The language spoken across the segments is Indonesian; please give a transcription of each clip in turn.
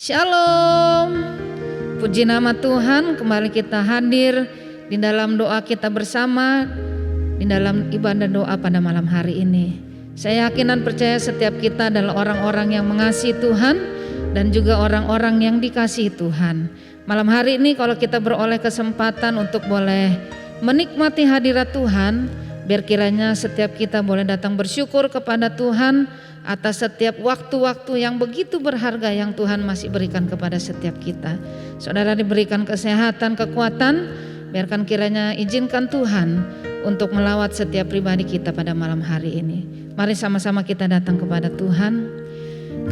Shalom. Puji nama Tuhan, kembali kita hadir di dalam doa kita bersama, di dalam ibadah doa pada malam hari ini. Saya yakin dan percaya setiap kita adalah orang-orang yang mengasihi Tuhan dan juga orang-orang yang dikasihi Tuhan. Malam hari ini kalau kita beroleh kesempatan untuk boleh menikmati hadirat Tuhan, biar kiranya setiap kita boleh datang bersyukur kepada Tuhan atas setiap waktu-waktu yang begitu berharga yang Tuhan masih berikan kepada setiap kita. Saudara diberikan kesehatan, kekuatan, biarkan kiranya izinkan Tuhan untuk melawat setiap pribadi kita pada malam hari ini. Mari sama-sama kita datang kepada Tuhan.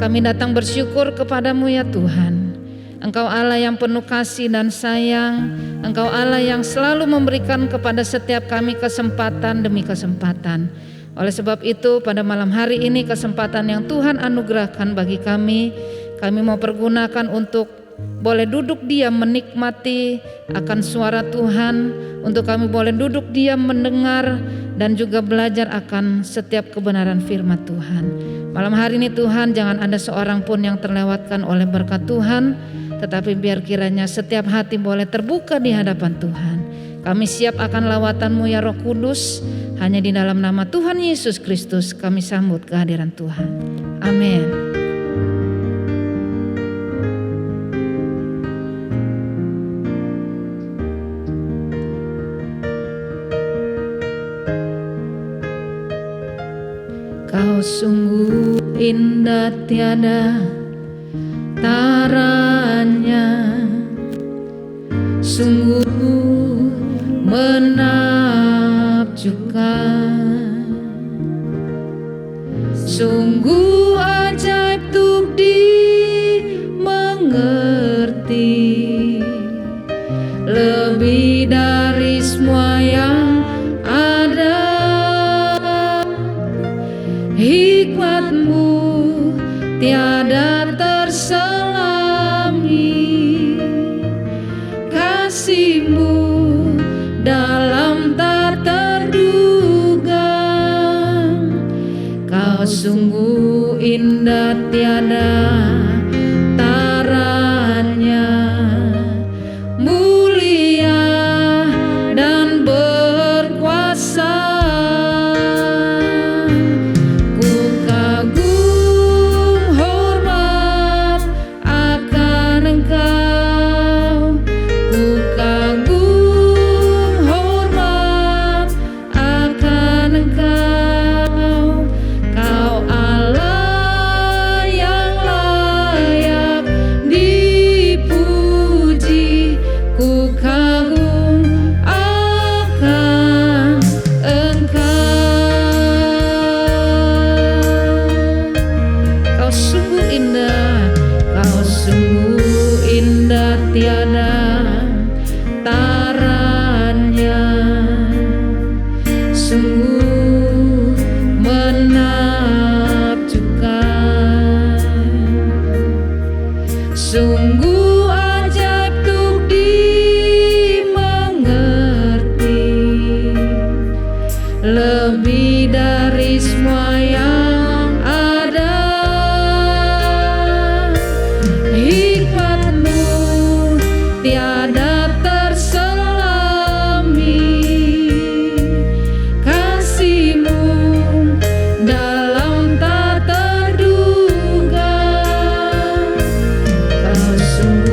Kami datang bersyukur kepadamu ya Tuhan. Engkau Allah yang penuh kasih dan sayang. Engkau Allah yang selalu memberikan kepada setiap kami kesempatan demi kesempatan. Oleh sebab itu pada malam hari ini kesempatan yang Tuhan anugerahkan bagi kami mau pergunakan untuk boleh duduk diam menikmati akan suara Tuhan, untuk kami boleh duduk diam mendengar dan juga belajar akan setiap kebenaran firman Tuhan. Malam hari ini Tuhan, jangan ada seorang pun yang terlewatkan oleh berkat Tuhan, tetapi biar kiranya setiap hati boleh terbuka di hadapan Tuhan. Kami siap akan lawatan-Mu ya Roh Kudus. Hanya di dalam nama Tuhan Yesus Kristus kami sambut kehadiran Tuhan. Amin. Kau sungguh indah tiada taranya, sungguh menakjubkan, sungguh ajaib untuk dimengerti, lebih dari semua yang ada. Hikmat-Mu tiada terselami, kasih-Mu dalam tak terduga. Kau sungguh indah tiada taranya, mulia dan berkuasa. Ku kagum hormat akan Engkau, ku kagum hormat akan Engkau. Kau Allah yang layak dipuji, ku kagum akan Engkau. Kau sungguh indah tiada taranya, sungguh menakjubkan, sungguh ajaib untuk dimengerti, lebih dari semua yang ada. Hikmat-Mu tiada terselami, kasih-Mu dalam tak terduga. Kau sungguh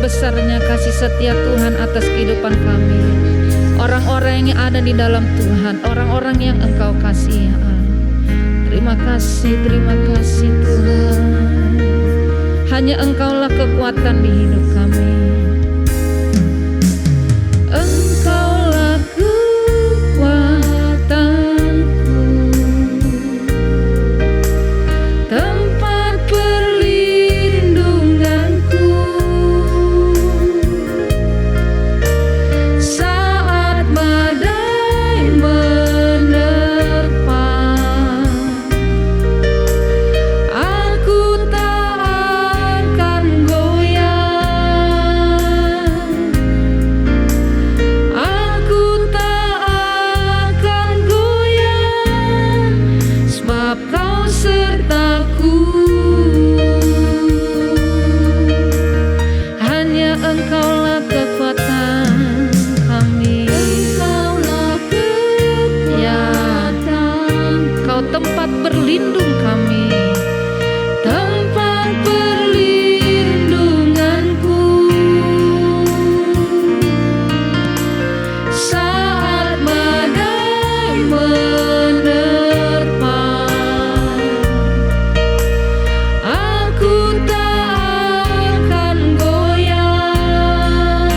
besarnya kasih setia Tuhan atas kehidupan kami. Orang-orang yang ada di dalam Tuhan, orang-orang yang Engkau kasih ya Allah. Terima kasih Tuhan. Hanya Engkaulah kekuatan di hidup kami. Engkaulah kekuatanku, tempat perlindunganku, saat badai menerpa. Aku tak akan goyah, aku tak akan goyah, sebab Kau sertaku. Hanya Engkaulah kekuatan kami. Engkaulah kekuatan, Kau tempat berlindung kami, tempat perlindunganku, saat badai menerpa. Aku tak akan goyah,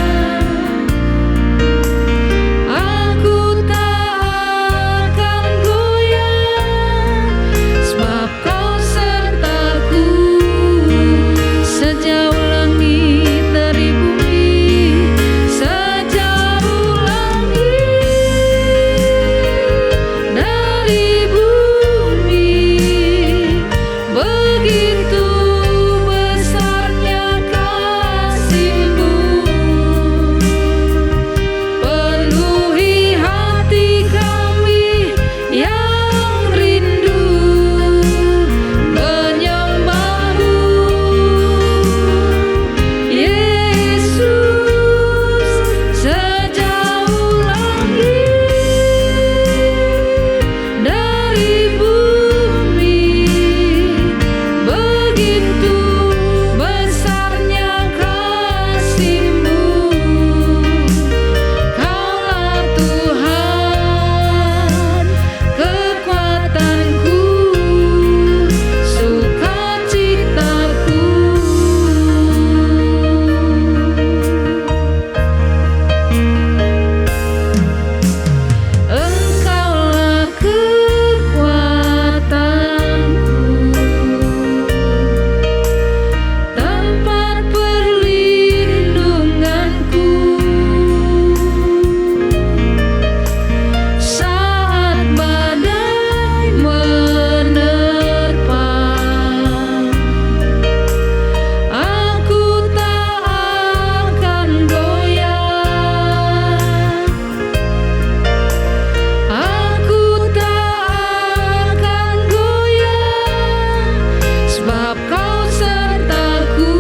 aku tak akan goyah, sebab Kau sertaku. Sejauh langit dari bumi, sejauh langit dari bumi, begitu besarnya kasih-Mu, penuhi hati kami yang rindu menyembah-Mu. Yesus, sejauh langit dari bumi, begitu besarnya kasih-Mu. Kaulah Tuhan, kekuatanku, sukacitaku. Engkaulah kekuatanku, tempat perlindunganku, saat badai menerpa. Aku tak akan goyah, aku tak akan goyah, sebab Kau sertaku.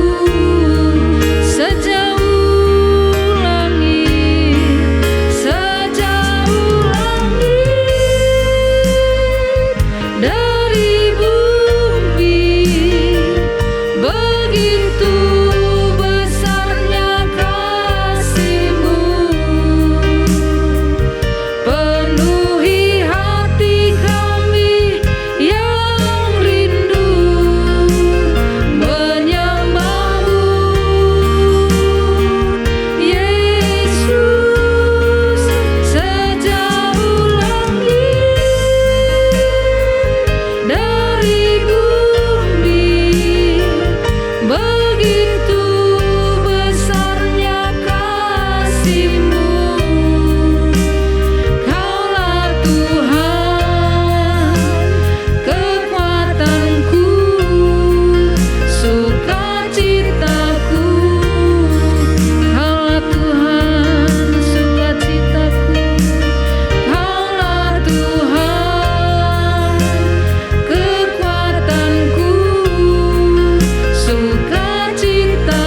Sejauh langit, sejauh langit dari bumi, begitu besarnya kasih-Mu, penuhi hati kami yang rindu menyembah-Mu. Yesus, sejauh langit dari bumi, begitu besarnya kasih-Mu. Kaulah Tuhan, kekuatanku, sukacitaku. Kaulah Tuhan, sukacitaku. Kaulah Tuhan, kekuatanku, sukacitaku.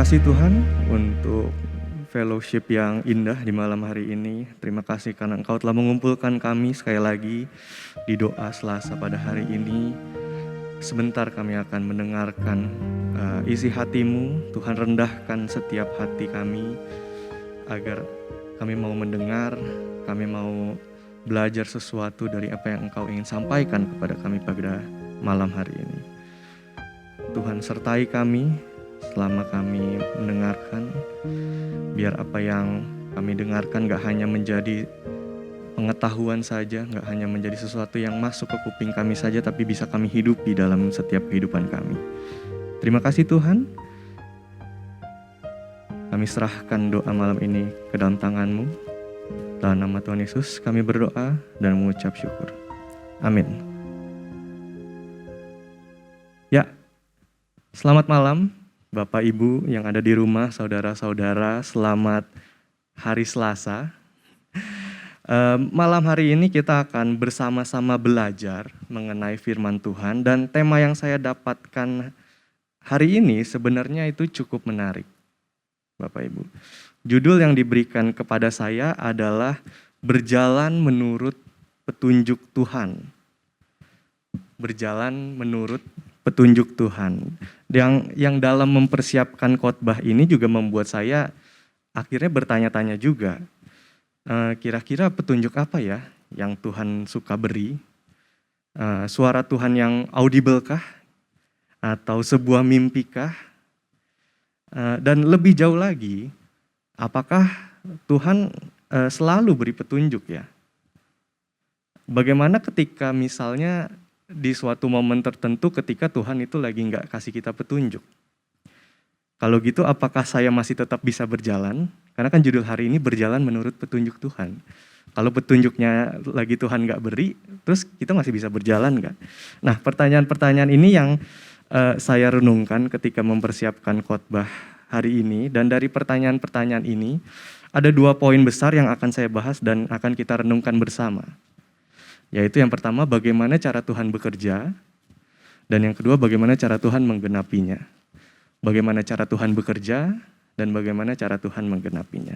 kasih Tuhan untuk fellowship yang indah di malam hari ini. Terima kasih karena Engkau telah mengumpulkan kami sekali lagi di doa Selasa pada hari ini. Sebentar kami akan mendengarkan isi hati-Mu. Tuhan, rendahkan setiap hati kami agar kami mau mendengar, kami mau belajar sesuatu dari apa yang Engkau ingin sampaikan kepada kami pada malam hari ini. Tuhan, sertai kami selama kami mendengarkan, biar apa yang kami dengarkan gak hanya menjadi pengetahuan saja, gak hanya menjadi sesuatu yang masuk ke kuping kami saja, tapi bisa kami hidupi dalam setiap kehidupan kami. Terima kasih Tuhan. Kami serahkan doa malam ini ke dalam tangan-Mu. Dalam nama Tuhan Yesus kami berdoa dan mengucap syukur. Amin. Ya, selamat malam Bapak Ibu yang ada di rumah, saudara-saudara, selamat hari Selasa. Malam hari ini kita akan bersama-sama belajar mengenai firman Tuhan, dan tema yang saya dapatkan hari ini sebenarnya itu cukup menarik, Bapak Ibu. Judul yang diberikan kepada saya adalah Berjalan Menurut Petunjuk Tuhan. Berjalan menurut petunjuk Tuhan. Yang dalam mempersiapkan khotbah ini juga membuat saya akhirnya bertanya-tanya juga. Kira-kira petunjuk apa ya yang Tuhan suka beri? Suara Tuhan yang audible kah? Atau sebuah mimpi kah? Dan lebih jauh lagi, apakah Tuhan selalu beri petunjuk ya? Bagaimana ketika misalnya di suatu momen tertentu ketika Tuhan itu lagi nggak kasih kita petunjuk? Kalau gitu apakah saya masih tetap bisa berjalan? Karena kan judul hari ini berjalan menurut petunjuk Tuhan. Kalau petunjuknya lagi Tuhan nggak beri, terus kita masih bisa berjalan nggak? Nah, pertanyaan-pertanyaan ini yang saya renungkan ketika mempersiapkan khotbah hari ini. Dan dari pertanyaan-pertanyaan ini, ada 2 poin besar yang akan saya bahas dan akan kita renungkan bersama. Yaitu yang pertama, bagaimana cara Tuhan bekerja, dan yang kedua, bagaimana cara Tuhan menggenapinya. Bagaimana cara Tuhan bekerja, dan bagaimana cara Tuhan menggenapinya.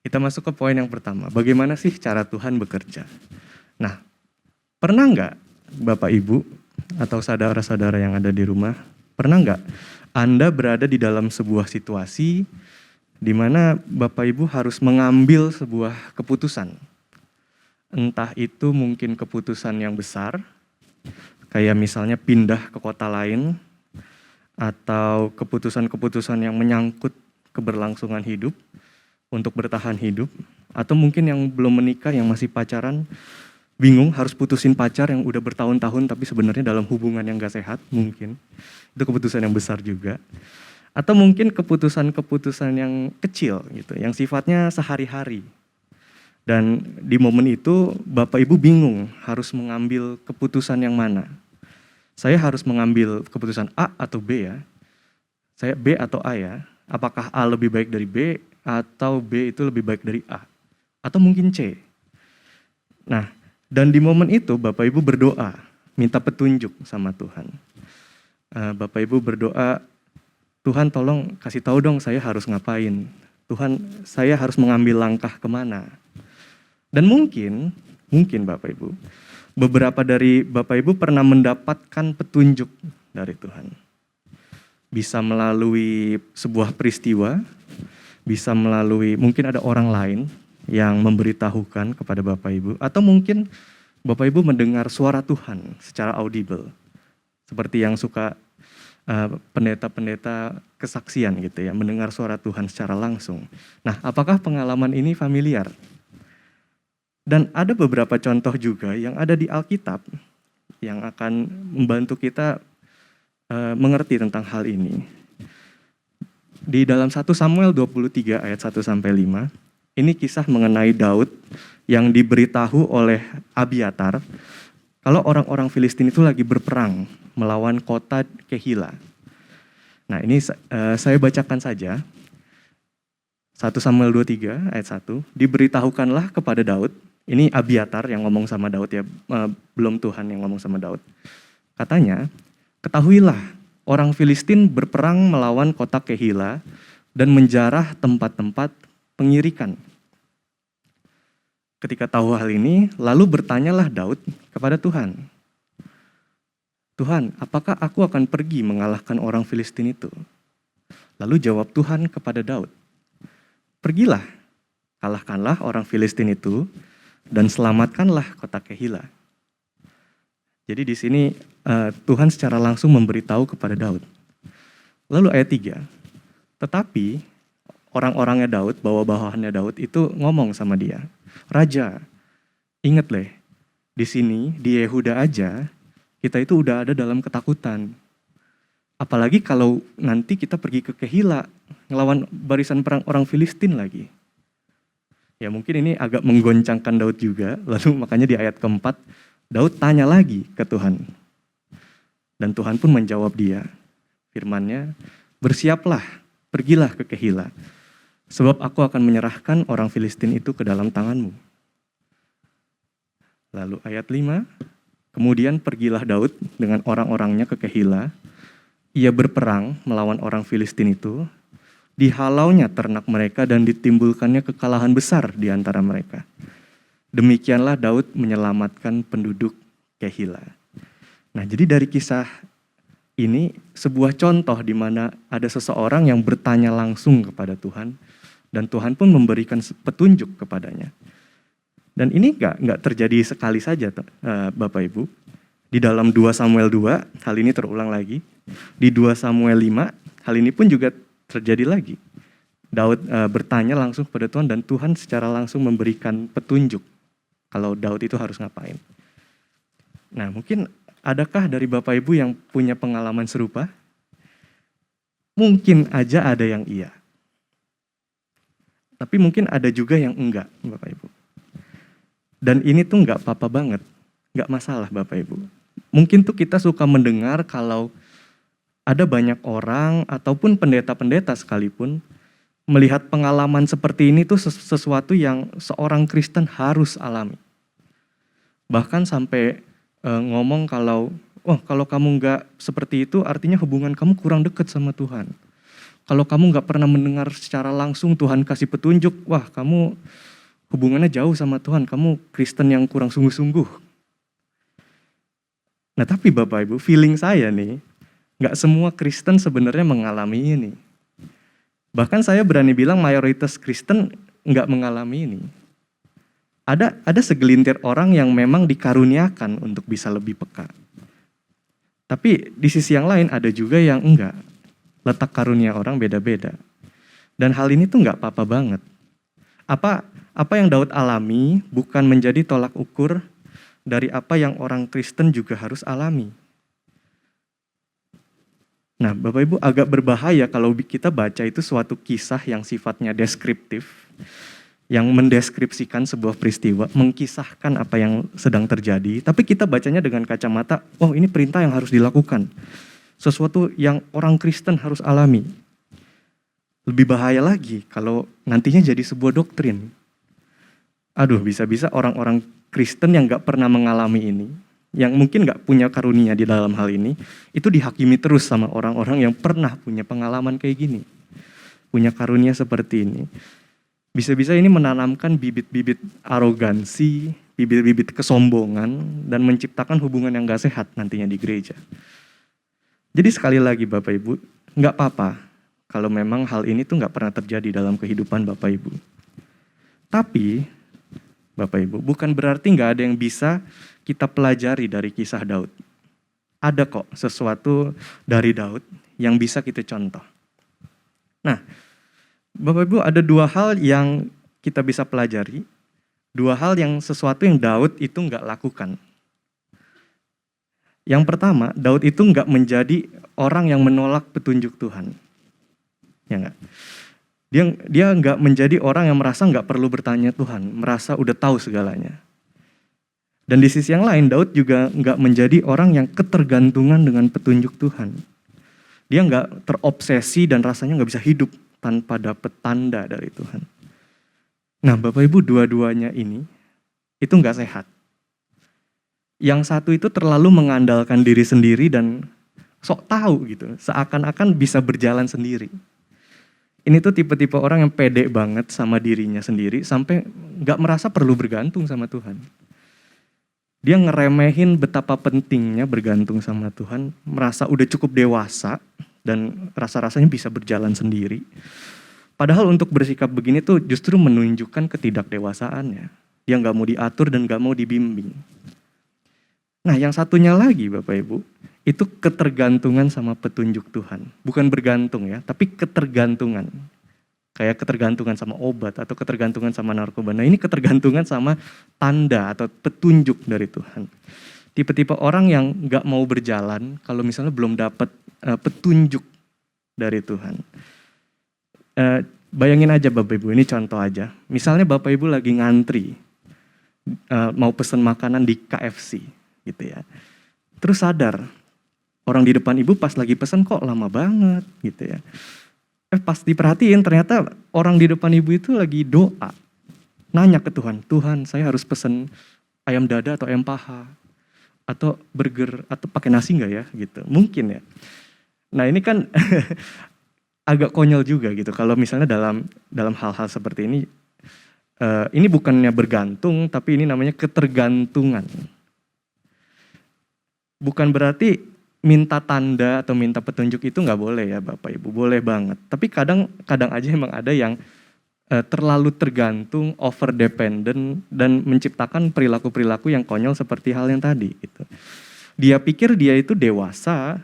Kita masuk ke poin yang pertama, bagaimana sih cara Tuhan bekerja. Nah, pernah nggak Bapak Ibu atau saudara-saudara yang ada di rumah, pernah nggak Anda berada di dalam sebuah situasi di mana Bapak Ibu harus mengambil sebuah keputusan? Entah itu mungkin keputusan yang besar, kayak misalnya pindah ke kota lain, atau keputusan-keputusan yang menyangkut keberlangsungan hidup, untuk bertahan hidup, atau mungkin yang belum menikah, yang masih pacaran, bingung harus putusin pacar yang udah bertahun-tahun tapi sebenarnya dalam hubungan yang gak sehat, mungkin. Itu keputusan yang besar juga. Atau mungkin keputusan-keputusan yang kecil gitu, yang sifatnya sehari-hari. Dan di momen itu Bapak Ibu bingung harus mengambil keputusan yang mana. Saya harus mengambil keputusan A atau B ya. Saya B atau A ya. Apakah A lebih baik dari B atau B itu lebih baik dari A? Atau mungkin C. Nah, dan di momen itu Bapak Ibu berdoa, minta petunjuk sama Tuhan. Bapak Ibu berdoa, Tuhan tolong kasih tahu dong saya harus ngapain. Tuhan, saya harus mengambil langkah kemana. Dan mungkin Bapak Ibu, beberapa dari Bapak Ibu pernah mendapatkan petunjuk dari Tuhan. Bisa melalui sebuah peristiwa, bisa melalui mungkin ada orang lain yang memberitahukan kepada Bapak Ibu, atau mungkin Bapak Ibu mendengar suara Tuhan secara audible. Seperti yang suka pendeta-pendeta kesaksian gitu ya, mendengar suara Tuhan secara langsung. Nah, apakah pengalaman ini familiar? Dan ada beberapa contoh juga yang ada di Alkitab yang akan membantu kita mengerti tentang hal ini. Di dalam 1 Samuel 23 ayat 1-5, ini kisah mengenai Daud yang diberitahu oleh Abiatar kalau orang-orang Filistin itu lagi berperang melawan kota Kehila. Nah, ini saya bacakan saja. 1 Samuel 23 ayat 1, diberitahukanlah kepada Daud. Ini Abiatar yang ngomong sama Daud ya, belum Tuhan yang ngomong sama Daud. Katanya, ketahuilah orang Filistin berperang melawan kota Kehila dan menjarah tempat-tempat pengirikan. Ketika tahu hal ini, lalu bertanyalah Daud kepada Tuhan. Tuhan, apakah aku akan pergi mengalahkan orang Filistin itu? Lalu jawab Tuhan kepada Daud, pergilah, kalahkanlah orang Filistin itu, dan selamatkanlah kota Kehila. Jadi di sini Tuhan secara langsung memberitahu kepada Daud. Lalu ayat 3, tetapi orang-orangnya Daud, bawahannya Daud itu ngomong sama dia, Raja, ingat leh, di sini di Yehuda aja kita itu udah ada dalam ketakutan. Apalagi kalau nanti kita pergi ke Kehila, ngelawan barisan perang orang Filistin lagi. Ya mungkin ini agak menggoncangkan Daud juga, lalu makanya di ayat keempat, Daud tanya lagi ke Tuhan. Dan Tuhan pun menjawab dia, firman-Nya, bersiaplah, pergilah ke Kehila. Sebab aku akan menyerahkan orang Filistin itu ke dalam tanganmu. Lalu ayat 5, kemudian pergilah Daud dengan orang-orangnya ke Kehila. Ia berperang melawan orang Filistin itu. Dihalaunya ternak mereka dan ditimbulkannya kekalahan besar di antara mereka. Demikianlah Daud menyelamatkan penduduk Kehila. Nah, jadi dari kisah ini sebuah contoh di mana ada seseorang yang bertanya langsung kepada Tuhan dan Tuhan pun memberikan petunjuk kepadanya. Dan ini nggak terjadi sekali saja, Bapak Ibu. Di dalam 2 Samuel 2, hal ini terulang lagi. Di 2 Samuel 5, hal ini pun juga terjadi lagi. Daud bertanya langsung kepada Tuhan dan Tuhan secara langsung memberikan petunjuk kalau Daud itu harus ngapain. Nah, mungkin adakah dari Bapak Ibu yang punya pengalaman serupa? Mungkin aja ada yang iya. Tapi mungkin ada juga yang enggak, Bapak Ibu. Dan ini tuh enggak apa-apa banget. Enggak masalah, Bapak Ibu. Mungkin tuh kita suka mendengar kalau ada banyak orang ataupun pendeta-pendeta sekalipun melihat pengalaman seperti ini tuh sesuatu yang seorang Kristen harus alami. Bahkan sampai ngomong kalau, kalau kamu enggak seperti itu artinya hubungan kamu kurang dekat sama Tuhan. Kalau kamu nggak pernah mendengar secara langsung Tuhan kasih petunjuk, wah kamu hubungannya jauh sama Tuhan, kamu Kristen yang kurang sungguh-sungguh. Nah tapi Bapak Ibu, feeling saya nih, nggak semua Kristen sebenarnya mengalami ini. Bahkan saya berani bilang mayoritas Kristen nggak mengalami ini. Ada segelintir orang yang memang dikaruniakan untuk bisa lebih peka. Tapi di sisi yang lain ada juga yang enggak. Letak karunia orang beda-beda. Dan hal ini tuh nggak apa-apa banget. Apa yang Daud alami bukan menjadi tolak ukur dari apa yang orang Kristen juga harus alami. Nah, Bapak Ibu agak berbahaya kalau kita baca itu suatu kisah yang sifatnya deskriptif, yang mendeskripsikan sebuah peristiwa, mengkisahkan apa yang sedang terjadi, tapi kita bacanya dengan kacamata, oh ini perintah yang harus dilakukan. Sesuatu yang orang Kristen harus alami. Lebih bahaya lagi kalau nantinya jadi sebuah doktrin. Aduh, bisa-bisa orang-orang Kristen yang gak pernah mengalami ini, yang mungkin gak punya karunia di dalam hal ini, itu dihakimi terus sama orang-orang yang pernah punya pengalaman kayak gini. Punya karunia seperti ini. Bisa-bisa ini menanamkan bibit-bibit arogansi, bibit-bibit kesombongan, dan menciptakan hubungan yang gak sehat nantinya di gereja. Jadi sekali lagi Bapak Ibu, nggak apa-apa kalau memang hal ini tuh nggak pernah terjadi dalam kehidupan Bapak Ibu. Tapi Bapak Ibu, bukan berarti nggak ada yang bisa kita pelajari dari kisah Daud. Ada kok sesuatu dari Daud yang bisa kita contoh. Nah, Bapak Ibu ada 2 hal yang kita bisa pelajari, 2 hal yang sesuatu yang Daud itu nggak lakukan. Yang pertama, Daud itu nggak menjadi orang yang menolak petunjuk Tuhan. Ya nggak? Dia nggak menjadi orang yang merasa nggak perlu bertanya Tuhan, merasa udah tahu segalanya. Dan di sisi yang lain, Daud juga nggak menjadi orang yang ketergantungan dengan petunjuk Tuhan. Dia nggak terobsesi dan rasanya nggak bisa hidup tanpa dapat tanda dari Tuhan. Nah, Bapak Ibu, dua-duanya ini itu nggak sehat. Yang satu itu terlalu mengandalkan diri sendiri dan sok tahu gitu, seakan-akan bisa berjalan sendiri. Ini tuh tipe-tipe orang yang pede banget sama dirinya sendiri sampai gak merasa perlu bergantung sama Tuhan. Dia ngeremehin betapa pentingnya bergantung sama Tuhan, merasa udah cukup dewasa dan rasa-rasanya bisa berjalan sendiri. Padahal untuk bersikap begini tuh justru menunjukkan ketidakdewasaannya. Dia gak mau diatur dan gak mau dibimbing. Nah yang satunya lagi Bapak Ibu, itu ketergantungan sama petunjuk Tuhan. Bukan bergantung ya, tapi ketergantungan. Kayak ketergantungan sama obat atau ketergantungan sama narkoba. Nah ini ketergantungan sama tanda atau petunjuk dari Tuhan. Tipe-tipe orang yang gak mau berjalan kalau misalnya belum dapat petunjuk dari Tuhan. Bayangin aja Bapak Ibu, ini contoh aja. Misalnya Bapak Ibu lagi ngantri, mau pesen makanan di KFC gitu ya. Terus sadar, orang di depan Ibu pas lagi pesen kok lama banget gitu ya. Pas diperhatiin ternyata orang di depan Ibu itu lagi doa. Nanya ke Tuhan, Tuhan saya harus pesen ayam dada atau ayam paha. Atau burger, atau pakai nasi enggak ya gitu. Mungkin ya. Nah ini kan agak konyol juga gitu. Kalau misalnya dalam hal-hal seperti ini bukannya bergantung, tapi ini namanya ketergantungan. Bukan berarti minta tanda atau minta petunjuk itu nggak boleh ya Bapak Ibu, boleh banget. Tapi kadang aja emang ada yang terlalu tergantung, over dependent dan menciptakan perilaku-perilaku yang konyol seperti hal yang tadi. Gitu. Dia pikir dia itu dewasa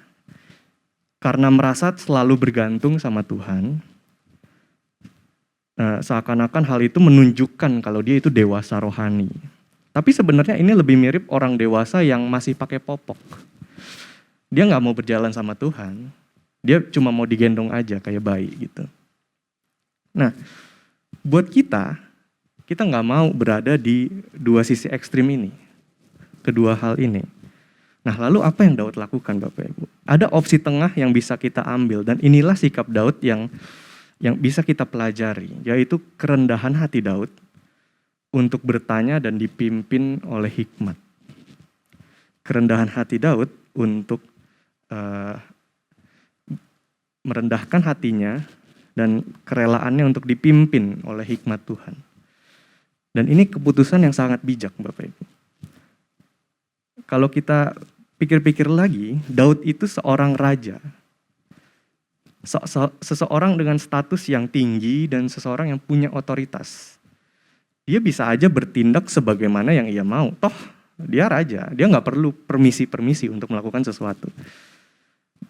karena merasa selalu bergantung sama Tuhan. Seakan-akan hal itu menunjukkan kalau dia itu dewasa rohani. Tapi sebenarnya ini lebih mirip orang dewasa yang masih pakai popok. Dia gak mau berjalan sama Tuhan, dia cuma mau digendong aja kayak bayi gitu. Nah, buat kita gak mau berada di dua sisi ekstrim ini, kedua hal ini. Nah lalu apa yang Daud lakukan Bapak Ibu? Ada opsi tengah yang bisa kita ambil dan inilah sikap Daud yang bisa kita pelajari, yaitu kerendahan hati Daud untuk bertanya dan dipimpin oleh hikmat. Kerendahan hati Daud untuk merendahkan hatinya dan kerelaannya untuk dipimpin oleh hikmat Tuhan. Dan ini keputusan yang sangat bijak Bapak Ibu. Kalau kita pikir-pikir lagi, Daud itu seorang raja. Seseorang dengan status yang tinggi dan seseorang yang punya otoritas. Dia bisa aja bertindak sebagaimana yang ia mau. Toh dia raja, dia gak perlu permisi-permisi untuk melakukan sesuatu.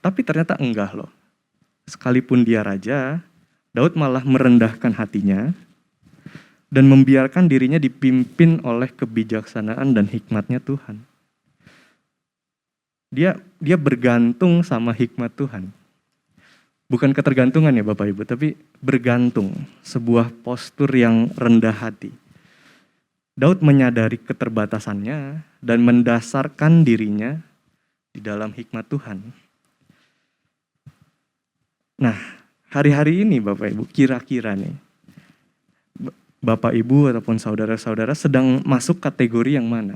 Tapi ternyata enggak loh. Sekalipun dia raja, Daud malah merendahkan hatinya dan membiarkan dirinya dipimpin oleh kebijaksanaan dan hikmatnya Tuhan. Dia bergantung sama hikmat Tuhan. Bukan ketergantungan ya Bapak Ibu, tapi bergantung, sebuah postur yang rendah hati. Daud menyadari keterbatasannya dan mendasarkan dirinya di dalam hikmat Tuhan. Nah, hari-hari ini Bapak Ibu, kira-kira nih, Bapak Ibu ataupun saudara-saudara sedang masuk kategori yang mana?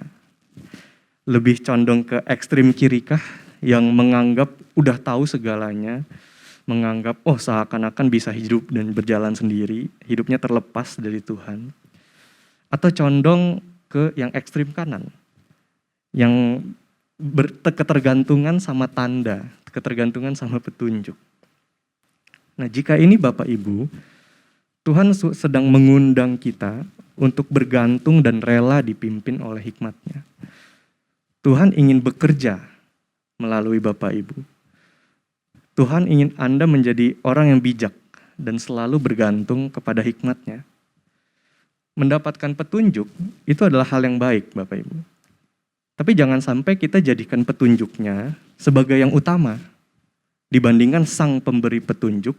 Lebih condong ke ekstrim kiri kah? Yang menganggap udah tahu segalanya, menganggap seakan-akan bisa hidup dan berjalan sendiri, hidupnya terlepas dari Tuhan. Atau condong ke yang ekstrim kanan, yang ketergantungan sama tanda, ketergantungan sama petunjuk. Nah jika ini Bapak Ibu, Tuhan sedang mengundang kita untuk bergantung dan rela dipimpin oleh hikmat-Nya. Tuhan ingin bekerja melalui Bapak Ibu. Tuhan ingin Anda menjadi orang yang bijak dan selalu bergantung kepada hikmat-Nya. Mendapatkan petunjuk itu adalah hal yang baik Bapak Ibu. Tapi jangan sampai kita jadikan petunjuknya sebagai yang utama dibandingkan sang pemberi petunjuk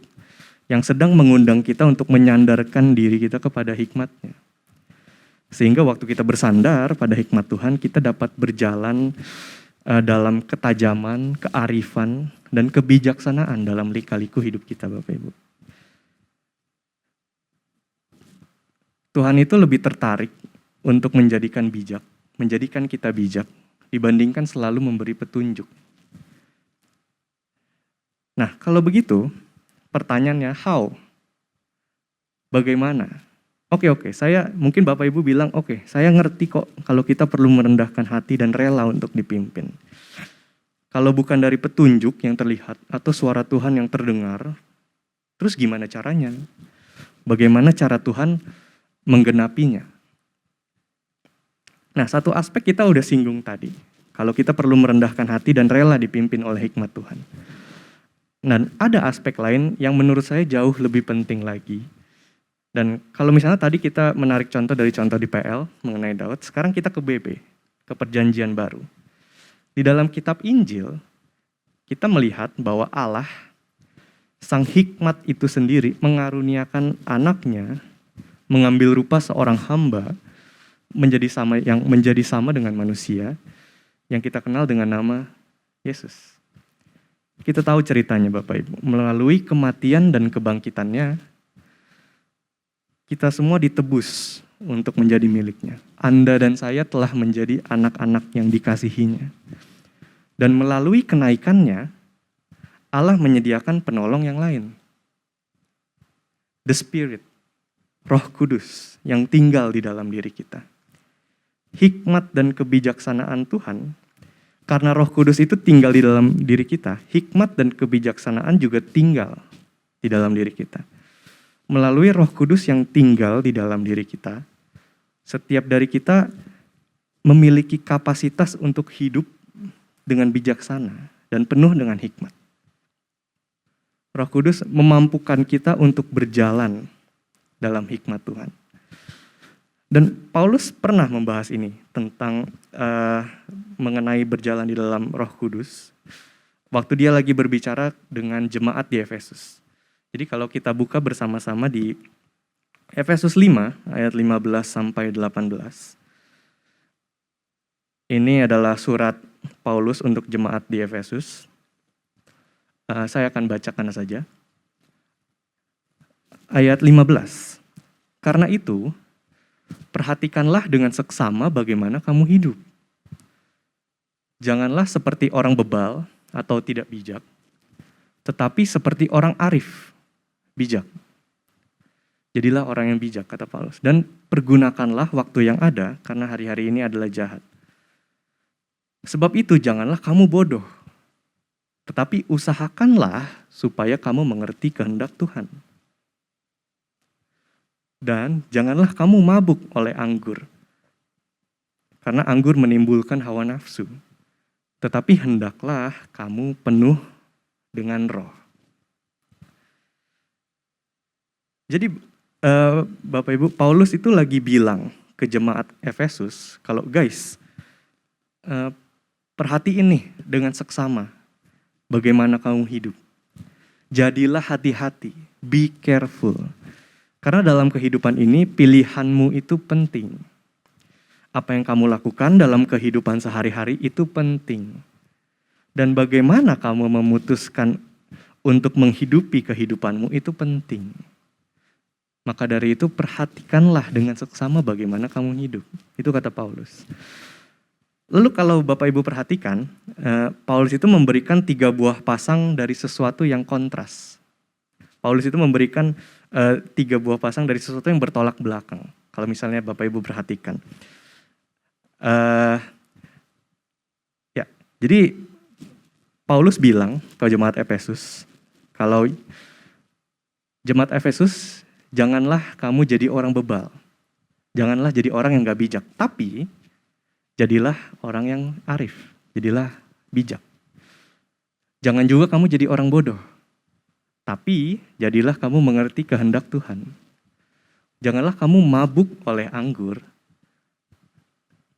yang sedang mengundang kita untuk menyandarkan diri kita kepada hikmat-Nya. Sehingga waktu kita bersandar pada hikmat Tuhan, kita dapat berjalan dalam ketajaman, kearifan, dan kebijaksanaan dalam lika-liku hidup kita Bapak Ibu. Tuhan itu lebih tertarik untuk menjadikan kita bijak, dibandingkan selalu memberi petunjuk. Nah, kalau begitu, pertanyaannya how? Bagaimana? Oke, mungkin Bapak Ibu bilang, oke, saya ngerti kok kalau kita perlu merendahkan hati dan rela untuk dipimpin. Kalau bukan dari petunjuk yang terlihat atau suara Tuhan yang terdengar, terus gimana caranya? Bagaimana cara Tuhan menggenapinya? Nah, satu aspek kita udah singgung tadi. Kalau kita perlu merendahkan hati dan rela dipimpin oleh hikmat Tuhan. Dan ada aspek lain yang menurut saya jauh lebih penting lagi. Dan kalau misalnya tadi kita menarik contoh dari contoh di PL mengenai Daud, sekarang kita ke BB, ke perjanjian baru. Di dalam kitab Injil, kita melihat bahwa Allah, sang hikmat itu sendiri mengaruniakan anaknya, mengambil rupa seorang hamba, menjadi sama dengan manusia, yang kita kenal dengan nama Yesus. Kita tahu ceritanya Bapak Ibu, melalui kematian dan kebangkitannya, kita semua ditebus untuk menjadi miliknya. Anda dan saya telah menjadi anak-anak yang dikasihinya. Dan melalui kenaikannya, Allah menyediakan penolong yang lain. The Spirit, Roh Kudus yang tinggal di dalam diri kita. Hikmat dan kebijaksanaan Tuhan, karena Roh Kudus itu tinggal di dalam diri kita, hikmat dan kebijaksanaan juga tinggal di dalam diri kita. Melalui Roh Kudus yang tinggal di dalam diri kita, setiap dari kita memiliki kapasitas untuk hidup dengan bijaksana dan penuh dengan hikmat. Roh Kudus memampukan kita untuk berjalan dalam hikmat Tuhan. Dan Paulus pernah membahas ini tentang mengenai berjalan di dalam Roh Kudus waktu dia lagi berbicara dengan jemaat di Efesus. Jadi kalau kita buka bersama-sama di Efesus 5 ayat 15 sampai 18. Ini adalah surat Paulus untuk jemaat di Efesus. Saya akan bacakan saja. Ayat 15. Karena itu, perhatikanlah dengan seksama bagaimana kamu hidup. Janganlah seperti orang bebal atau tidak bijak, tetapi seperti orang arif, bijak. Jadilah orang yang bijak, kata Paulus. Dan pergunakanlah waktu yang ada, karena hari-hari ini adalah jahat. Sebab itu janganlah kamu bodoh, tetapi usahakanlah supaya kamu mengerti kehendak Tuhan. Dan janganlah kamu mabuk oleh anggur, karena anggur menimbulkan hawa nafsu. Tetapi hendaklah kamu penuh dengan Roh. Jadi Bapak Ibu, Paulus itu lagi bilang ke jemaat Efesus, kalau guys, perhatiin nih dengan seksama bagaimana kamu hidup. Jadilah hati-hati, be careful. Karena dalam kehidupan ini pilihanmu itu penting. Apa yang kamu lakukan dalam kehidupan sehari-hari itu penting. Dan bagaimana kamu memutuskan untuk menghidupi kehidupanmu itu penting. Maka dari itu perhatikanlah dengan seksama bagaimana kamu hidup. Itu kata Paulus. Lalu kalau Bapak Ibu perhatikan, Paulus itu memberikan 3 buah pasang dari sesuatu yang kontras. Paulus itu memberikan 3 buah pasang dari sesuatu yang bertolak belakang. Kalau misalnya Bapak Ibu perhatikan. Jadi Paulus bilang ke jemaat Efesus, kalau jemaat Efesus, janganlah kamu jadi orang bebal. Janganlah jadi orang yang gak bijak. Tapi jadilah orang yang arif. Jadilah bijak. Jangan juga kamu jadi orang bodoh. Tapi jadilah kamu mengerti kehendak Tuhan. Janganlah kamu mabuk oleh anggur,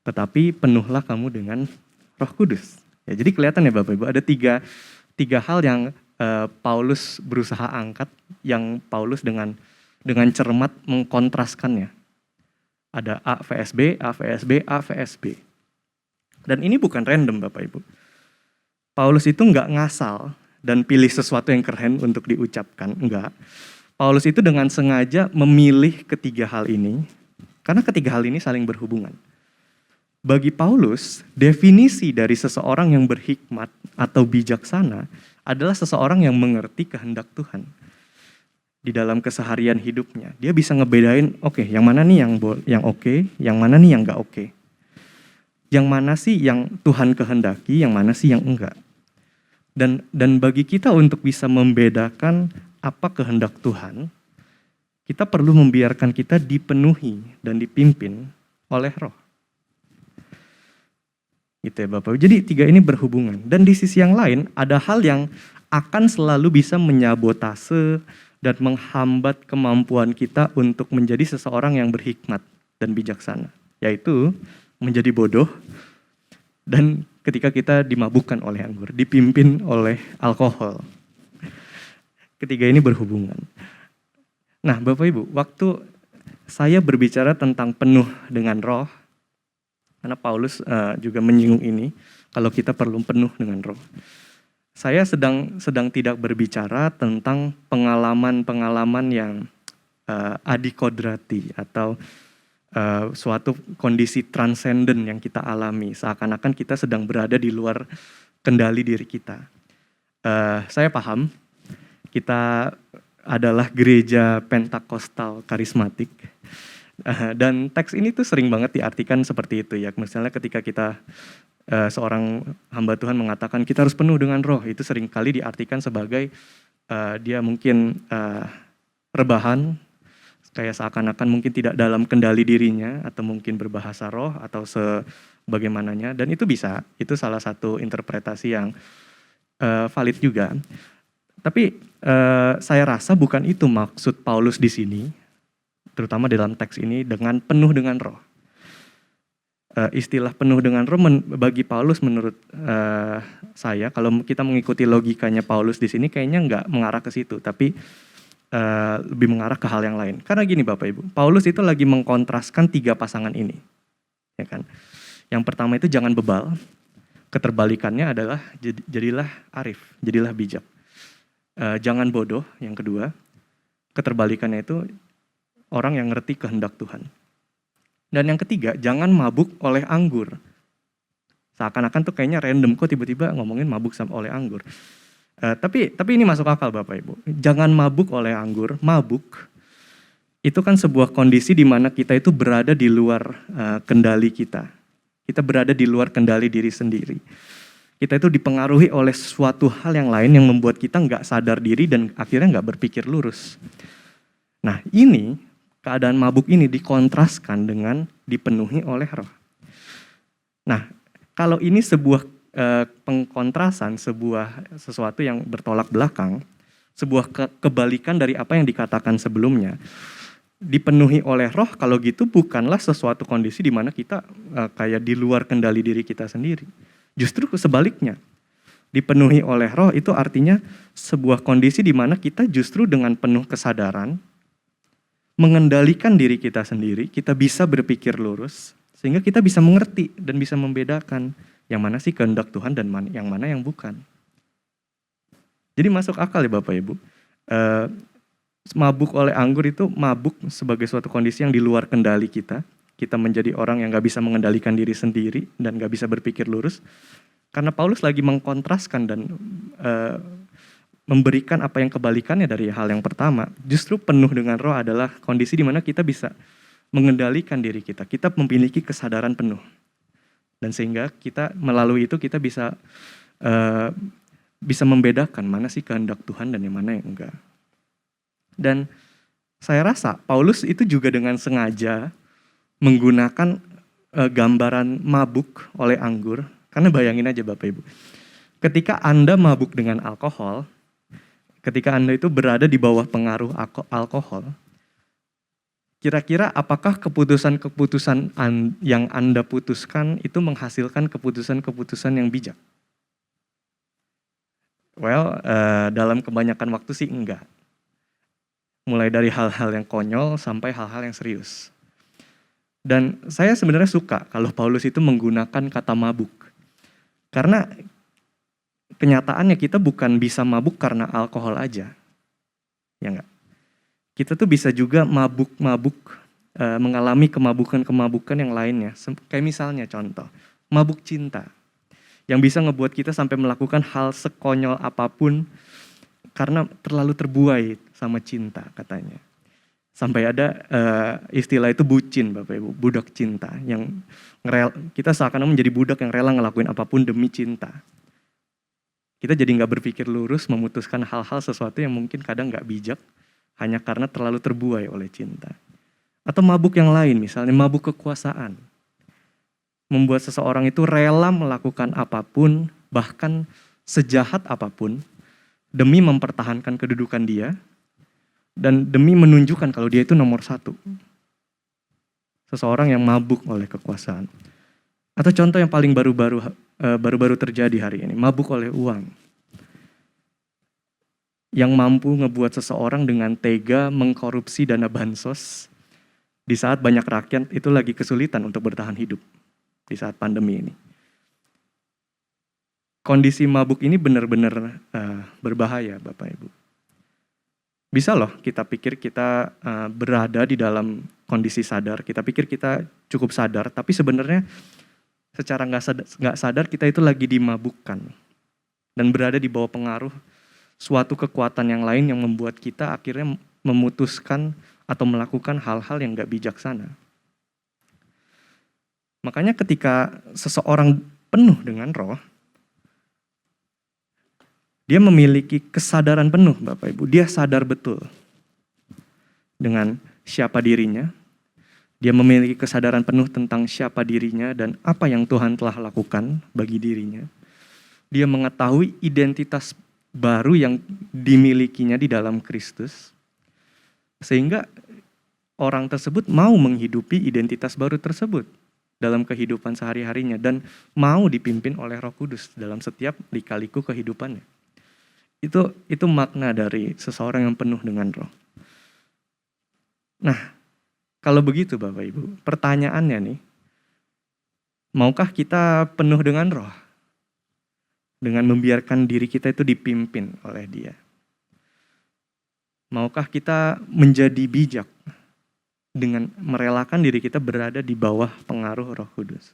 tetapi penuhlah kamu dengan Roh Kudus. Ya, jadi kelihatan ya Bapak Ibu, ada tiga hal yang Paulus berusaha angkat, yang Paulus dengan cermat mengkontraskannya. Ada A vs B, A vs B, A vs B. Dan ini bukan random Bapak Ibu. Paulus itu nggak ngasal dan pilih sesuatu yang keren untuk diucapkan, enggak. Paulus itu dengan sengaja memilih ketiga hal ini, karena ketiga hal ini saling berhubungan. Bagi Paulus, definisi dari seseorang yang berhikmat atau bijaksana adalah seseorang yang mengerti kehendak Tuhan di dalam keseharian hidupnya. Dia bisa ngebedain, oke, yang mana nih yang oke, yang mana nih yang nggak oke. Yang mana sih yang Tuhan kehendaki, yang mana sih yang enggak. Dan bagi kita untuk bisa membedakan apa kehendak Tuhan, kita perlu membiarkan kita dipenuhi dan dipimpin oleh Roh. Gitu ya Bapak. Jadi tiga ini berhubungan. Dan di sisi yang lain ada hal yang akan selalu bisa menyabotase dan menghambat kemampuan kita untuk menjadi seseorang yang berhikmat dan bijaksana. Yaitu menjadi bodoh, dan ketika kita dimabukkan oleh anggur, dipimpin oleh alkohol. Ketiga ini berhubungan. Nah Bapak Ibu, waktu saya berbicara tentang penuh dengan Roh, karena Paulus juga menyinggung ini, kalau kita perlu penuh dengan Roh. Saya sedang tidak berbicara tentang pengalaman-pengalaman yang adikodrati atau suatu kondisi transenden yang kita alami, seakan-akan kita sedang berada di luar kendali diri kita. Saya paham, kita adalah gereja Pentakostal karismatik, dan teks ini tuh sering banget diartikan seperti itu ya. Misalnya ketika kita seorang hamba Tuhan mengatakan kita harus penuh dengan Roh, itu sering kali diartikan sebagai dia mungkin rebahan, kayak seakan-akan mungkin tidak dalam kendali dirinya, atau mungkin berbahasa roh, atau sebagaimananya. Dan itu bisa, itu salah satu interpretasi yang valid juga. Tapi saya rasa bukan itu maksud Paulus di sini, terutama dalam teks ini, dengan penuh dengan Roh. Istilah penuh dengan Roh bagi Paulus menurut saya, kalau kita mengikuti logikanya Paulus di sini, kayaknya nggak mengarah ke situ, tapi lebih mengarah ke hal yang lain. Karena gini Bapak Ibu, Paulus itu lagi mengkontraskan tiga pasangan ini, ya kan? Yang pertama itu jangan bebal, keterbalikannya adalah jadilah arif, jadilah bijak. Jangan bodoh, yang kedua, keterbalikannya itu orang yang ngerti kehendak Tuhan. Dan yang ketiga, jangan mabuk oleh anggur. Seakan-akan tuh kayaknya random, kok tiba-tiba ngomongin mabuk sama oleh anggur. Tapi ini masuk akal Bapak Ibu. Jangan mabuk oleh anggur. Mabuk itu kan sebuah kondisi di mana kita itu berada di luar kendali kita. Kita berada di luar kendali diri sendiri. Kita itu dipengaruhi oleh suatu hal yang lain yang membuat kita nggak sadar diri dan akhirnya nggak berpikir lurus. Nah ini, keadaan mabuk ini dikontraskan dengan dipenuhi oleh Roh. Nah kalau ini sebuah pengkontrasan, sesuatu yang bertolak belakang, sebuah kebalikan dari apa yang dikatakan sebelumnya. Dipenuhi oleh Roh, kalau gitu bukanlah sesuatu kondisi di mana kita kayak di luar kendali diri kita sendiri. Justru sebaliknya, dipenuhi oleh Roh itu artinya sebuah kondisi di mana kita justru dengan penuh kesadaran mengendalikan diri kita sendiri, kita bisa berpikir lurus, sehingga kita bisa mengerti dan bisa membedakan yang mana sih kehendak Tuhan dan yang mana yang bukan. Jadi masuk akal ya Bapak Ibu. Mabuk oleh anggur itu mabuk sebagai suatu kondisi yang di luar kendali kita. Kita menjadi orang yang gak bisa mengendalikan diri sendiri dan gak bisa berpikir lurus. Karena Paulus lagi mengkontraskan dan memberikan apa yang kebalikannya dari hal yang pertama. Justru penuh dengan Roh adalah kondisi di mana kita bisa mengendalikan diri kita. Kita memiliki kesadaran penuh. Dan sehingga kita melalui itu kita bisa membedakan mana sih kehendak Tuhan dan yang mana yang enggak. Dan saya rasa Paulus itu juga dengan sengaja menggunakan gambaran mabuk oleh anggur. Karena bayangin aja Bapak Ibu, ketika Anda mabuk dengan alkohol, ketika Anda itu berada di bawah pengaruh alkohol, kira-kira apakah keputusan-keputusan yang Anda putuskan itu menghasilkan keputusan-keputusan yang bijak? Well, dalam kebanyakan waktu sih enggak. Mulai dari hal-hal yang konyol sampai hal-hal yang serius. Dan saya sebenarnya suka kalau Paulus itu menggunakan kata mabuk. Karena kenyataannya kita bukan bisa mabuk karena alkohol aja. Ya enggak? Kita tuh bisa juga mabuk-mabuk mengalami kemabukan-kemabukan yang lainnya. Kayak misalnya contoh, mabuk cinta. Yang bisa ngebuat kita sampai melakukan hal sekonyol apapun karena terlalu terbuai sama cinta katanya. Sampai ada istilah itu bucin Bapak Ibu, budak cinta. Yang kita seakan-akan menjadi budak yang rela ngelakuin apapun demi cinta. Kita jadi gak berpikir lurus, memutuskan hal-hal sesuatu yang mungkin kadang gak bijak, hanya karena terlalu terbuai oleh cinta. Atau mabuk yang lain, misalnya mabuk kekuasaan. Membuat seseorang itu rela melakukan apapun, bahkan sejahat apapun, demi mempertahankan kedudukan dia, dan demi menunjukkan kalau dia itu nomor satu. Seseorang yang mabuk oleh kekuasaan. Atau contoh yang paling baru-baru terjadi hari ini, mabuk oleh uang. Yang mampu ngebuat seseorang dengan tega mengkorupsi dana bansos, di saat banyak rakyat itu lagi kesulitan untuk bertahan hidup di saat pandemi ini. Kondisi mabuk ini benar-benar berbahaya Bapak Ibu. Bisa loh kita pikir kita berada di dalam kondisi sadar, kita pikir kita cukup sadar, tapi sebenarnya secara nggak sadar kita itu lagi dimabukkan dan berada di bawah pengaruh suatu kekuatan yang lain yang membuat kita akhirnya memutuskan atau melakukan hal-hal yang gak bijaksana. Makanya ketika seseorang penuh dengan roh, dia memiliki kesadaran penuh Bapak Ibu. Dia sadar betul dengan siapa dirinya. Dia memiliki kesadaran penuh tentang siapa dirinya dan apa yang Tuhan telah lakukan bagi dirinya. Dia mengetahui identitas baru yang dimilikinya di dalam Kristus. Sehingga orang tersebut mau menghidupi identitas baru tersebut dalam kehidupan sehari-harinya dan mau dipimpin oleh Roh Kudus dalam setiap lika-liku kehidupannya. Itu makna dari seseorang yang penuh dengan roh. Nah, kalau begitu Bapak Ibu, pertanyaannya nih, maukah kita penuh dengan roh? Dengan membiarkan diri kita itu dipimpin oleh Dia. Maukah kita menjadi bijak dengan merelakan diri kita berada di bawah pengaruh Roh Kudus?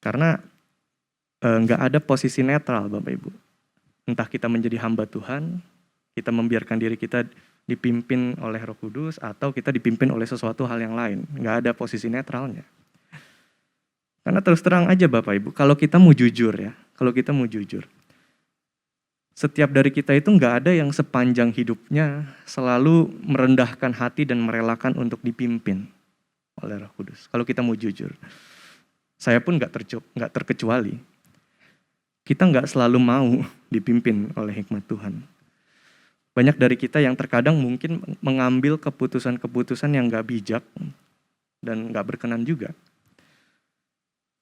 Karena nggak ada posisi netral Bapak Ibu. Entah kita menjadi hamba Tuhan, kita membiarkan diri kita dipimpin oleh Roh Kudus, atau kita dipimpin oleh sesuatu hal yang lain. Nggak ada posisi netralnya. Karena terus terang aja Bapak Ibu, kalau kita mau jujur ya, setiap dari kita itu nggak ada yang sepanjang hidupnya selalu merendahkan hati dan merelakan untuk dipimpin oleh Roh Kudus. Kalau kita mau jujur, saya pun nggak terkecuali. Kita nggak selalu mau dipimpin oleh hikmat Tuhan. Banyak dari kita yang terkadang mungkin mengambil keputusan-keputusan yang nggak bijak dan nggak berkenan juga.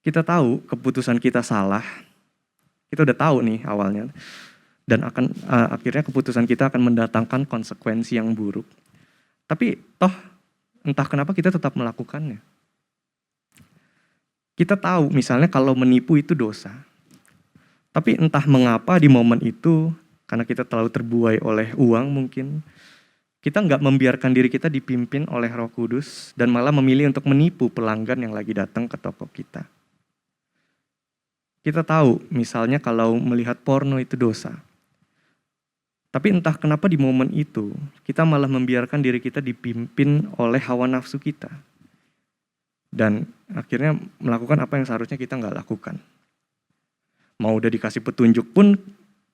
Kita tahu keputusan kita salah, kita udah tahu nih awalnya. Dan akhirnya keputusan kita akan mendatangkan konsekuensi yang buruk. Tapi toh entah kenapa kita tetap melakukannya. Kita tahu misalnya kalau menipu itu dosa. Tapi entah mengapa di momen itu, karena kita terlalu terbuai oleh uang mungkin, kita nggak membiarkan diri kita dipimpin oleh Roh Kudus dan malah memilih untuk menipu pelanggan yang lagi datang ke toko kita. Kita tahu misalnya kalau melihat porno itu dosa. Tapi entah kenapa di momen itu, kita malah membiarkan diri kita dipimpin oleh hawa nafsu kita. Dan akhirnya melakukan apa yang seharusnya kita nggak lakukan. Mau udah dikasih petunjuk pun,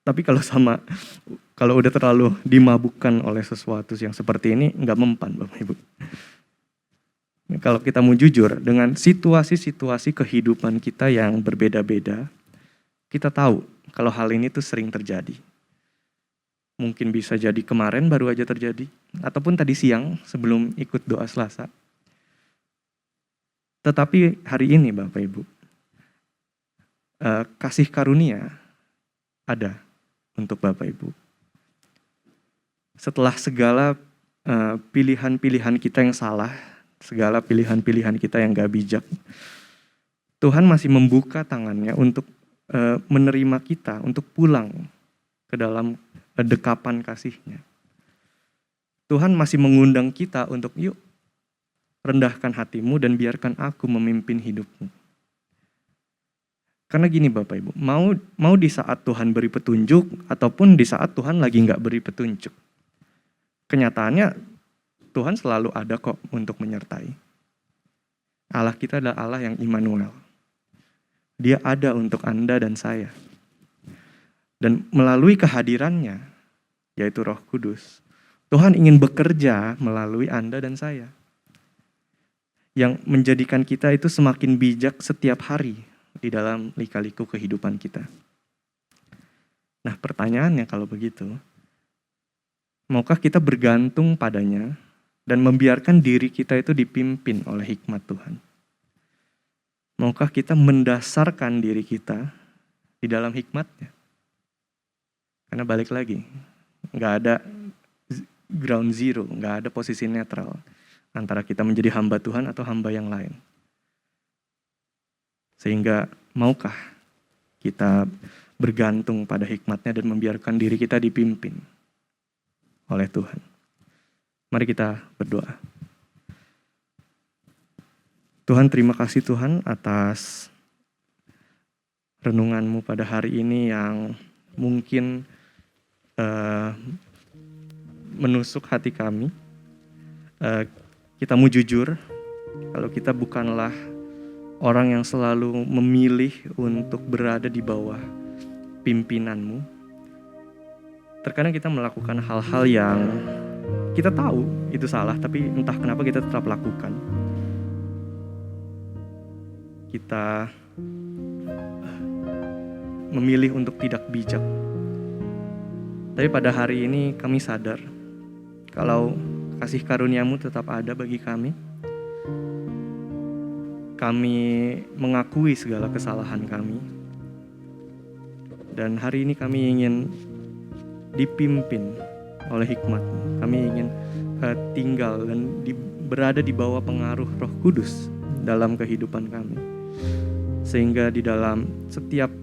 tapi kalau udah terlalu dimabukkan oleh sesuatu yang seperti ini, nggak mempan Bapak Ibu. Kalau kita mau jujur, dengan situasi-situasi kehidupan kita yang berbeda-beda, kita tahu kalau hal ini tuh sering terjadi. Mungkin bisa jadi kemarin baru aja terjadi, ataupun tadi siang sebelum ikut doa Selasa. Tetapi hari ini Bapak Ibu, kasih karunia ada untuk Bapak Ibu. Setelah segala pilihan-pilihan kita yang salah, segala pilihan-pilihan kita yang gak bijak, Tuhan masih membuka tangannya untuk menerima kita, untuk pulang ke dalam dekapan kasih-Nya. Tuhan masih mengundang kita untuk yuk rendahkan hatimu dan biarkan aku memimpin hidupmu. Karena gini Bapak Ibu, mau di saat Tuhan beri petunjuk ataupun di saat Tuhan lagi nggak beri petunjuk, kenyataannya Tuhan selalu ada kok untuk menyertai. Allah kita adalah Allah yang Immanuel. Dia ada untuk Anda dan saya. Dan melalui kehadirannya, yaitu Roh Kudus, Tuhan ingin bekerja melalui Anda dan saya. Yang menjadikan kita itu semakin bijak setiap hari di dalam lika-liku kehidupan kita. Nah, pertanyaannya kalau begitu, maukah kita bergantung padanya dan membiarkan diri kita itu dipimpin oleh hikmat Tuhan? Maukah kita mendasarkan diri kita di dalam hikmat-Nya? Karena balik lagi, nggak ada ground zero, nggak ada posisi netral antara kita menjadi hamba Tuhan atau hamba yang lain. Sehingga maukah kita bergantung pada hikmat-Nya dan membiarkan diri kita dipimpin oleh Tuhan? Mari kita berdoa. Tuhan, terima kasih Tuhan atas renungan-Mu pada hari ini yang mungkin menusuk hati kami. Kita mau jujur, kalau kita bukanlah orang yang selalu memilih untuk berada di bawah pimpinan-Mu. Terkadang kita melakukan hal-hal yang kita tahu itu salah, tapi entah kenapa kita tetap lakukan. Kita memilih untuk tidak bijak. Tapi pada hari ini kami sadar kalau kasih karunia-Mu tetap ada bagi kami. Kami mengakui segala kesalahan kami. Dan hari ini kami ingin dipimpin oleh hikmat-Mu. Kami ingin tinggal dan berada di bawah pengaruh Roh Kudus dalam kehidupan kami. Sehingga di dalam setiap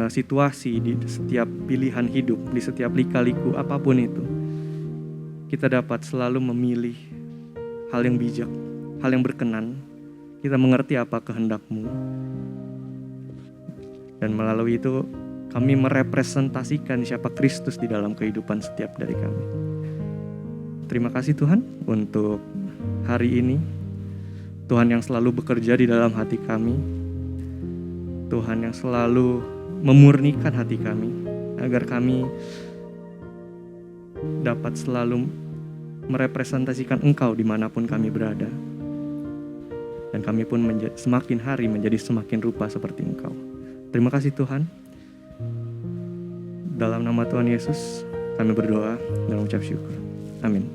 situasi, di setiap pilihan hidup, di setiap lika-liku apapun itu, kita dapat selalu memilih hal yang bijak, hal yang berkenan. Kita mengerti apa kehendak-Mu. Dan melalui itu kami merepresentasikan siapa Kristus di dalam kehidupan setiap dari kami. Terima kasih Tuhan untuk hari ini. Tuhan yang selalu bekerja di dalam hati kami. Tuhan yang selalu memurnikan hati kami agar kami dapat selalu merepresentasikan Engkau dimanapun kami berada. Dan kami pun semakin hari menjadi semakin rupa seperti Engkau. Terima kasih Tuhan. Dalam nama Tuhan Yesus kami berdoa dan mengucap syukur. Amin.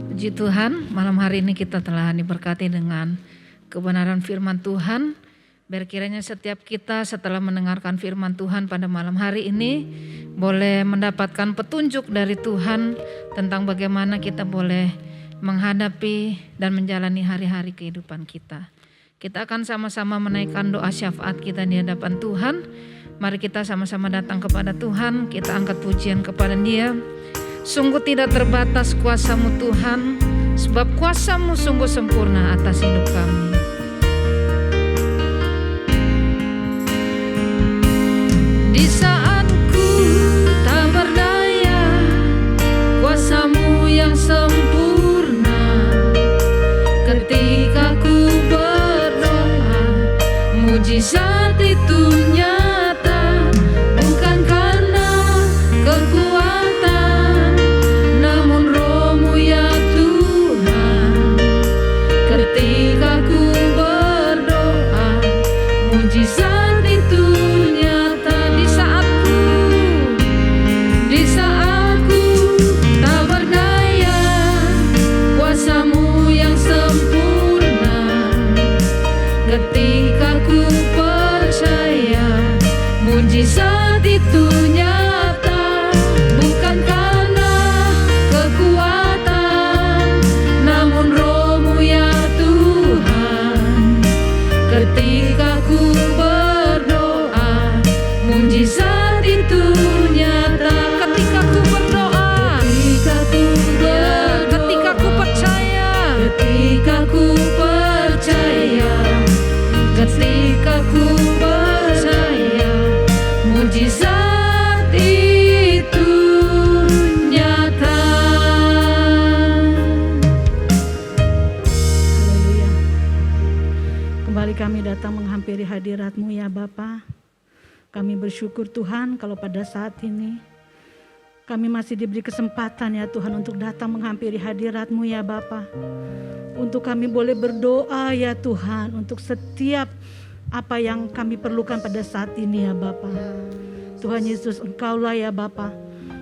Puji Tuhan, malam hari ini kita telah diberkati dengan kebenaran firman Tuhan. Berkiranya setiap kita setelah mendengarkan firman Tuhan pada malam hari ini boleh mendapatkan petunjuk dari Tuhan tentang bagaimana kita boleh menghadapi dan menjalani hari-hari kehidupan kita. Kita akan sama-sama menaikkan doa syafaat kita di hadapan Tuhan. Mari kita sama-sama datang kepada Tuhan, kita angkat pujian kepada Dia. Sungguh tidak terbatas kuasa-Mu Tuhan, sebab kuasa-Mu sungguh sempurna atas hidup kami. Di saat ku tak berdaya, kuasa-Mu yang sempurna. Ketika ku berdoa, mujizat itu nyata. Bukan karena kekuatan, namun Roh-Mu ya Tuhan. Ketika ku berdoa, mujizat itu nyata. Di saat ku mujizat itu nyata. Haleluya. Kembali kami datang menghampiri hadirat-Mu ya Bapa. Kami bersyukur Tuhan kalau pada saat ini kami masih diberi kesempatan ya Tuhan untuk datang menghampiri hadirat-Mu ya Bapa. Untuk kami boleh berdoa ya Tuhan untuk setiap apa yang kami perlukan pada saat ini ya Bapa. Tuhan Yesus, Engkaulah ya Bapa,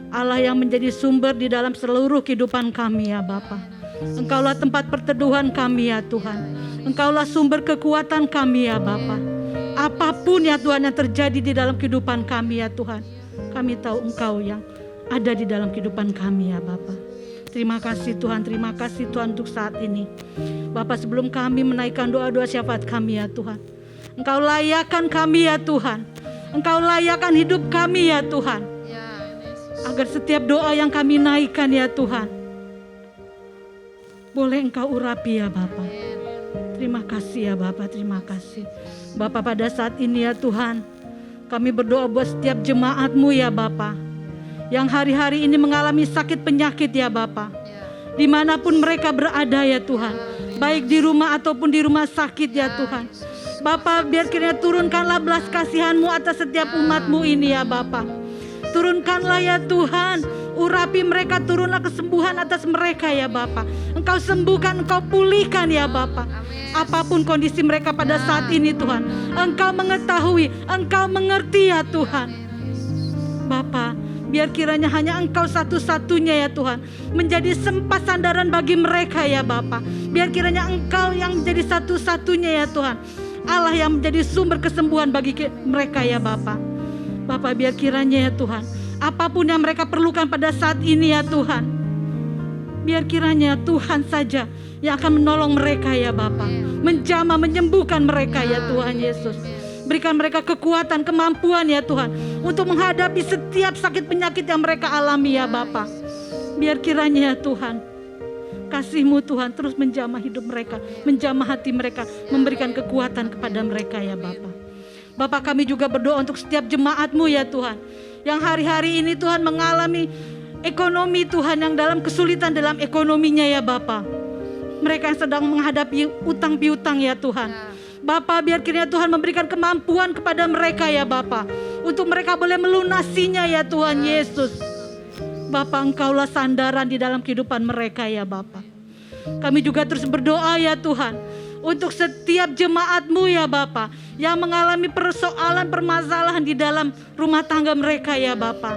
Allah yang menjadi sumber di dalam seluruh kehidupan kami ya Bapa. Engkaulah tempat perteduhan kami ya Tuhan. Engkaulah sumber kekuatan kami ya Bapa. Apapun ya Tuhan yang terjadi di dalam kehidupan kami ya Tuhan, kami tahu Engkau yang ada di dalam kehidupan kami ya Bapa. Terima kasih Tuhan, terima kasih Tuhan untuk saat ini. Bapa, sebelum kami menaikkan doa-doa syafaat kami ya Tuhan, Engkau layakkan kami ya Tuhan. Engkau layakkan hidup kami ya Tuhan. Agar setiap doa yang kami naikkan ya Tuhan, boleh Engkau urapi ya Bapa. Terima kasih ya Bapa, terima kasih. Bapa, pada saat ini ya Tuhan, kami berdoa buat setiap jemaat-Mu ya Bapa, yang hari-hari ini mengalami sakit penyakit ya Bapa. Dimanapun mereka berada ya Tuhan, baik di rumah ataupun di rumah sakit ya Tuhan. Bapa, biar kiranya turunkanlah belas kasihan-Mu atas setiap umat-Mu ini ya Bapa. Turunkanlah ya Tuhan, urapi mereka, turunlah kesembuhan atas mereka ya Bapa. Engkau sembuhkan, Engkau pulihkan ya Bapa. Apapun kondisi mereka pada saat ini Tuhan, Engkau mengetahui, Engkau mengerti ya Tuhan. Bapa, biar kiranya hanya Engkau satu-satunya ya Tuhan menjadi sempat sandaran bagi mereka ya Bapa. Biar kiranya Engkau yang menjadi satu-satunya ya Tuhan, Allah yang menjadi sumber kesembuhan bagi mereka ya Bapa. Bapa, biar kiranya ya Tuhan, apapun yang mereka perlukan pada saat ini ya Tuhan, biar kiranya Tuhan saja yang akan menolong mereka ya Bapa, menjamah, menyembuhkan mereka ya Tuhan Yesus. Berikan mereka kekuatan, kemampuan ya Tuhan untuk menghadapi setiap sakit penyakit yang mereka alami ya Bapa. Biar kiranya ya Tuhan, kasih-Mu Tuhan terus menjamah hidup mereka, menjamah hati mereka, memberikan kekuatan kepada mereka ya Bapa. Bapa, kami juga berdoa untuk setiap jemaat-Mu ya Tuhan, yang hari-hari ini Tuhan mengalami ekonomi Tuhan, yang dalam kesulitan dalam ekonominya ya Bapa. Mereka yang sedang menghadapi utang piutang ya Tuhan. Bapa, biar kiranya Tuhan memberikan kemampuan kepada mereka ya Bapa, untuk mereka boleh melunasinya ya Tuhan Yesus. Bapa, Engkaulah sandaran di dalam kehidupan mereka ya Bapa. Kami juga terus berdoa ya Tuhan untuk setiap jemaat-Mu ya Bapa, yang mengalami persoalan, permasalahan di dalam rumah tangga mereka ya Bapa.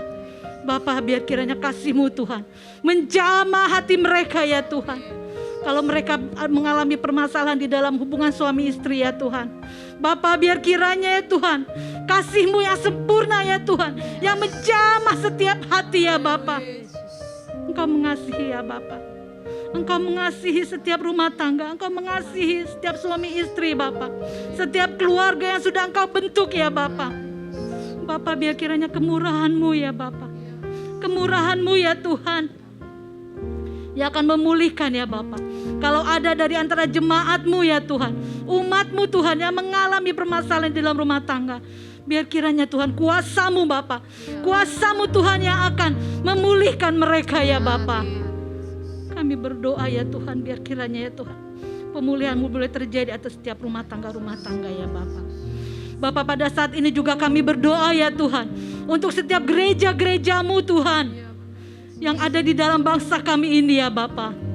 Bapa, biar kiranya kasih-Mu Tuhan menjamah hati mereka ya Tuhan. Kalau mereka mengalami permasalahan di dalam hubungan suami istri ya Tuhan, Bapa, biar kiranya ya Tuhan kasih-Mu yang sempurna ya Tuhan, yang menjamah setiap hati ya Bapa. Engkau mengasihi ya Bapa, Engkau mengasihi setiap rumah tangga, Engkau mengasihi setiap suami istri Bapa, setiap keluarga yang sudah Engkau bentuk ya Bapa. Bapa, biar kiranya kemurahan-Mu ya Bapa, kemurahan-Mu ya Tuhan, yang akan memulihkan ya Bapa. Kalau ada dari antara jemaat-Mu ya Tuhan, umat-Mu Tuhan yang mengalami permasalahan di dalam rumah tangga, biar kiranya Tuhan kuasa-Mu Bapa, kuasa-Mu Tuhan yang akan memulihkan mereka ya Bapa. Kami berdoa ya Tuhan, biar kiranya ya Tuhan pemulihan-Mu boleh terjadi atas setiap rumah tangga ya Bapa. Bapa, pada saat ini juga kami berdoa ya Tuhan untuk setiap gereja-gereja-Mu Tuhan yang ada di dalam bangsa kami ini ya Bapa.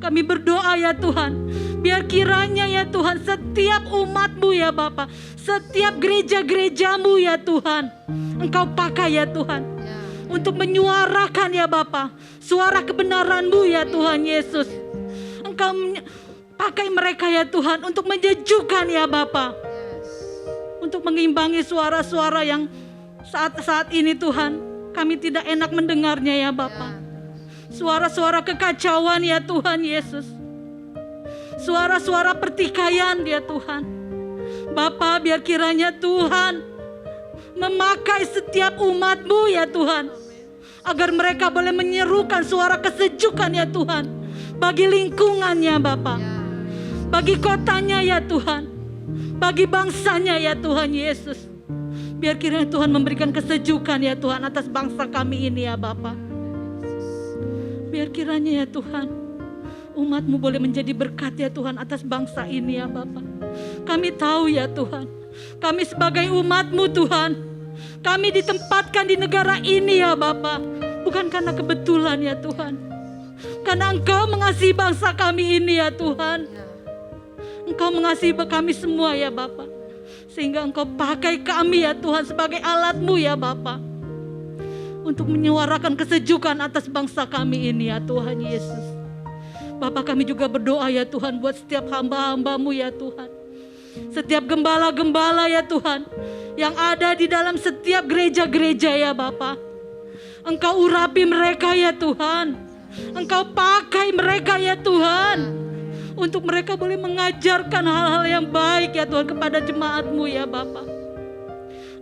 Kami berdoa ya Tuhan, biar kiranya ya Tuhan setiap umat-Mu ya Bapa, setiap gereja-gereja-Mu ya Tuhan, Engkau pakai ya Tuhan untuk menyuarakan ya Bapa suara kebenaran-Mu ya Tuhan Yesus. Engkau pakai mereka ya Tuhan untuk menyejukkan ya Bapa, untuk mengimbangi suara-suara yang saat ini Tuhan kami tidak enak mendengarnya ya Bapa. Suara-suara kekacauan ya Tuhan Yesus, suara-suara pertikaian ya Tuhan. Bapa, biar kiranya Tuhan memakai setiap umat-Mu ya Tuhan, agar mereka boleh menyerukan suara kesejukan ya Tuhan, bagi lingkungannya Bapa, bagi kotanya ya Tuhan, bagi bangsanya ya Tuhan Yesus. Biar kiranya Tuhan memberikan kesejukan ya Tuhan atas bangsa kami ini ya Bapa. Biar kiranya ya Tuhan, umat-Mu boleh menjadi berkat ya Tuhan atas bangsa ini ya Bapa. Kami tahu ya Tuhan, kami sebagai umat-Mu Tuhan, kami ditempatkan di negara ini ya Bapa, bukan karena kebetulan ya Tuhan, karena Engkau mengasihi bangsa kami ini ya Tuhan. Engkau mengasihi kami semua ya Bapa, sehingga Engkau pakai kami ya Tuhan sebagai alat-Mu ya Bapa, untuk menyuarakan kesejukan atas bangsa kami ini ya Tuhan Yesus. Bapa, kami juga berdoa ya Tuhan buat setiap hamba-hamba-Mu ya Tuhan, setiap gembala-gembala ya Tuhan yang ada di dalam setiap gereja-gereja ya Bapa. Engkau urapi mereka ya Tuhan, Engkau pakai mereka ya Tuhan, untuk mereka boleh mengajarkan hal-hal yang baik ya Tuhan kepada jemaat-Mu ya Bapa.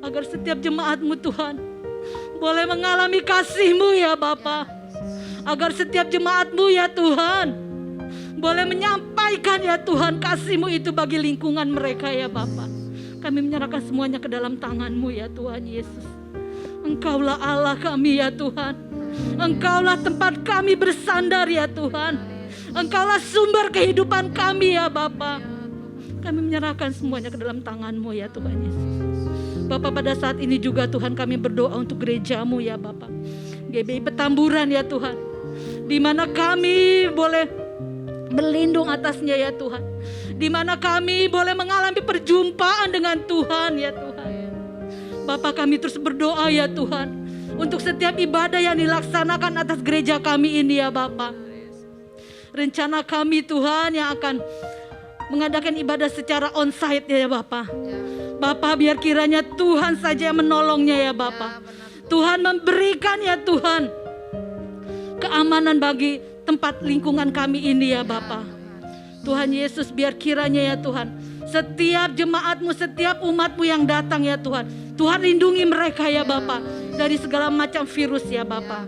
Agar setiap jemaat-Mu Tuhan boleh mengalami kasih-Mu ya Bapa. Agar setiap jemaat-Mu ya Tuhan boleh menyampaikan ya Tuhan kasih-Mu itu bagi lingkungan mereka ya Bapa. Kami menyerahkan semuanya ke dalam tangan-Mu ya Tuhan Yesus. Engkaulah Allah kami ya Tuhan. Engkaulah tempat kami bersandar ya Tuhan. Engkaulah sumber kehidupan kami ya Bapa. Kami menyerahkan semuanya ke dalam tangan-Mu ya Tuhan Yesus. Bapa, pada saat ini juga Tuhan kami berdoa untuk gereja-Mu ya Bapa, GBI Petamburan ya Tuhan, di mana kami boleh berlindung atasnya ya Tuhan, di mana kami boleh mengalami perjumpaan dengan Tuhan ya Tuhan. Bapa, kami terus berdoa ya Tuhan untuk setiap ibadah yang dilaksanakan atas gereja kami ini ya Bapa. Rencana kami Tuhan yang akan mengadakan ibadah secara onsite ya Bapa. Bapa, biar kiranya Tuhan saja yang menolongnya ya Bapa. Tuhan memberikan ya Tuhan keamanan bagi tempat lingkungan kami ini ya Bapa. Tuhan Yesus, biar kiranya ya Tuhan setiap jemaat-Mu, setiap umat-Mu yang datang ya Tuhan, Tuhan lindungi mereka ya Bapa dari segala macam virus ya Bapa.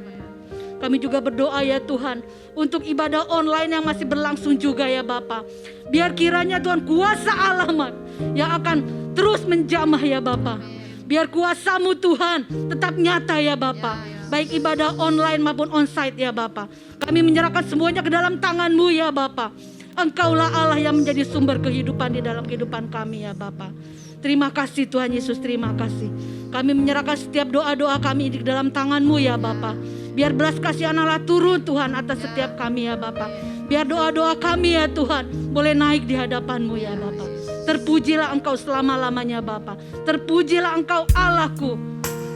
Kami juga berdoa ya Tuhan untuk ibadah online yang masih berlangsung juga ya Bapa. Biar kiranya Tuhan kuasa Allah yang akan terus menjamah ya Bapa. Biar kuasa-Mu Tuhan tetap nyata ya Bapa, baik ibadah online maupun onsite ya Bapa. Kami menyerahkan semuanya ke dalam tangan-Mu ya Bapa. Engkaulah Allah yang menjadi sumber kehidupan di dalam kehidupan kami ya Bapa. Terima kasih Tuhan Yesus, terima kasih. Kami menyerahkan setiap doa-doa kami di dalam tangan-Mu ya Bapa. Biar belas kasihan Allah turun Tuhan atas setiap kami ya Bapa. Biar doa-doa kami ya Tuhan boleh naik di hadapan-Mu ya Bapa. Terpujilah Engkau selama-lamanya Bapa. Terpujilah Engkau Allahku,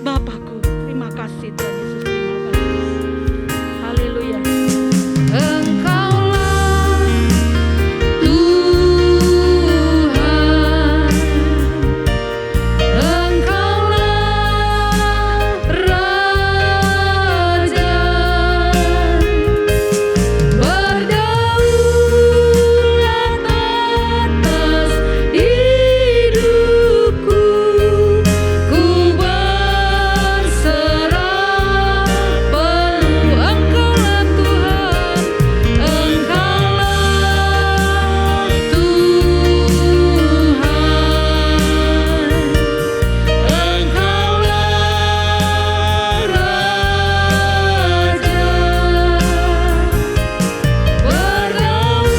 Bapakku. Terima kasih Tuhan Yesus, terima kasih. Haleluya. Engkaulah Tuhan, Engkaulah Raja, berdaulat atas hidupku, ku berserah penuh. Engkaulah Tuhan, Engkaulah Tuhan, Engkaulah Raja, berdaulat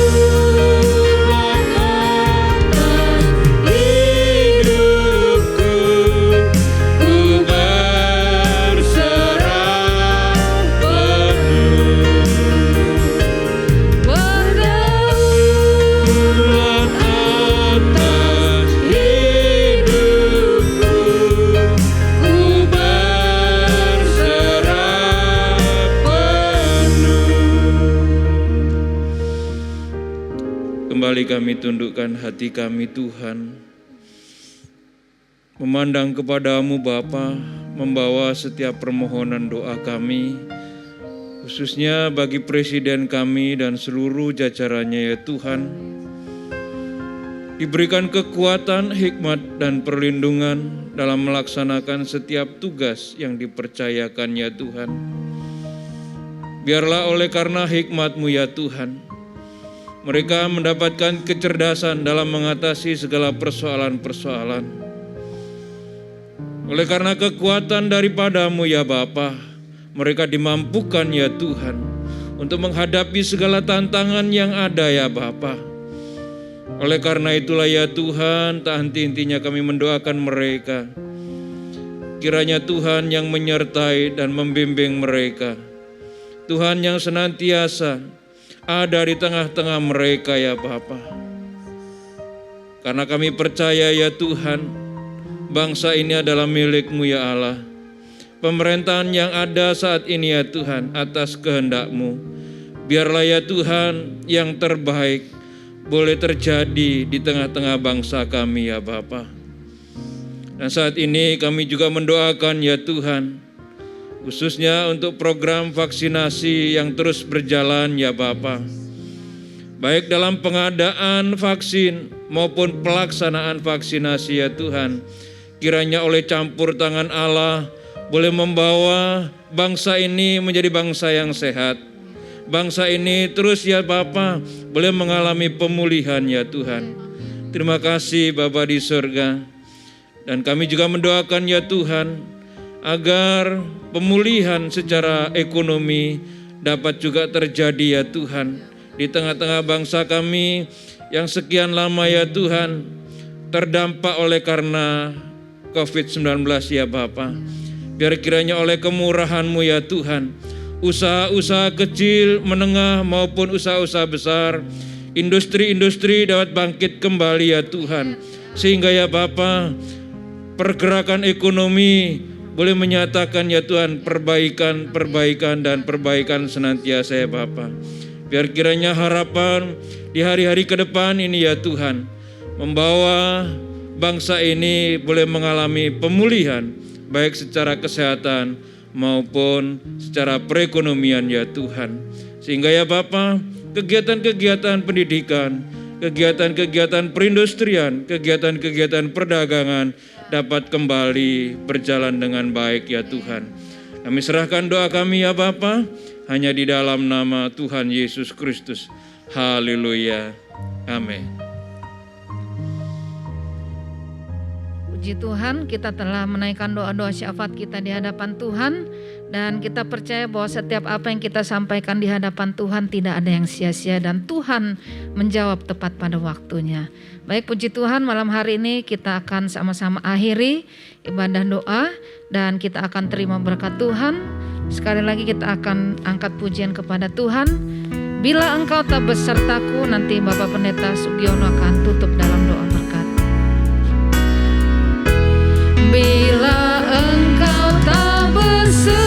atas hidupku, ku berserah penuh. Berdaulat atas hidupku, ku berserah penuh. Kembali kami tundukkan hati kami Tuhan, memandang kepadamu Bapa, membawa setiap permohonan doa kami, khususnya bagi presiden kami dan seluruh jajarannya ya Tuhan. Diberikan kekuatan, hikmat, dan perlindungan dalam melaksanakan setiap tugas yang dipercayakan ya Tuhan. Biarlah oleh karena hikmat-Mu ya Tuhan, mereka mendapatkan kecerdasan dalam mengatasi segala persoalan-persoalan. Oleh karena kekuatan daripada-Mu ya Bapa, mereka dimampukan ya Tuhan untuk menghadapi segala tantangan yang ada ya Bapa. Oleh karena itulah ya Tuhan, tak henti-hentinya kami mendoakan mereka. Kiranya Tuhan yang menyertai dan membimbing mereka. Tuhan yang senantiasa ada di tengah-tengah mereka ya Bapa. Karena kami percaya ya Tuhan, bangsa ini adalah milik-Mu ya Allah. Pemerintahan yang ada saat ini ya Tuhan atas kehendak-Mu. Biarlah ya Tuhan yang terbaik boleh terjadi di tengah-tengah bangsa kami ya Bapa. Dan saat ini kami juga mendoakan ya Tuhan, khususnya untuk program vaksinasi yang terus berjalan ya Bapa. Baik dalam pengadaan vaksin maupun pelaksanaan vaksinasi ya Tuhan. Kiranya oleh campur tangan Allah boleh membawa bangsa ini menjadi bangsa yang sehat. Bangsa ini terus ya Bapa boleh mengalami pemulihan ya Tuhan. Terima kasih Bapa di surga. Dan kami juga mendoakan ya Tuhan agar pemulihan secara ekonomi dapat juga terjadi ya Tuhan di tengah-tengah bangsa kami yang sekian lama ya Tuhan terdampak oleh karena COVID-19 ya Bapa. Biar kiranya oleh kemurahan-Mu ya Tuhan, usaha-usaha kecil, menengah maupun usaha-usaha besar, industri-industri dapat bangkit kembali ya Tuhan. Sehingga ya Bapa, pergerakan ekonomi boleh menyatakan ya Tuhan perbaikan dan perbaikan senantiasa ya Bapa. Biar kiranya harapan di hari-hari ke depan ini ya Tuhan membawa bangsa ini boleh mengalami pemulihan baik secara kesehatan maupun secara perekonomian ya Tuhan. Sehingga ya Bapa, kegiatan-kegiatan pendidikan, kegiatan-kegiatan perindustrian, kegiatan-kegiatan perdagangan dapat kembali berjalan dengan baik ya Tuhan. Kami serahkan doa kami ya Bapa hanya di dalam nama Tuhan Yesus Kristus. Haleluya. Amin. Puji Tuhan, kita telah menaikkan doa-doa syafaat kita di hadapan Tuhan. Dan kita percaya bahwa setiap apa yang kita sampaikan di hadapan Tuhan tidak ada yang sia-sia. Dan Tuhan menjawab tepat pada waktunya. Baik, puji Tuhan, malam hari ini kita akan sama-sama akhiri ibadah doa. Dan kita akan terima berkat Tuhan. Sekali lagi kita akan angkat pujian kepada Tuhan. Bila engkau tak besertaku, nanti Bapak Pendeta Sugiono akan tutup dalam doa berkat. Bila engkau tak besertaku,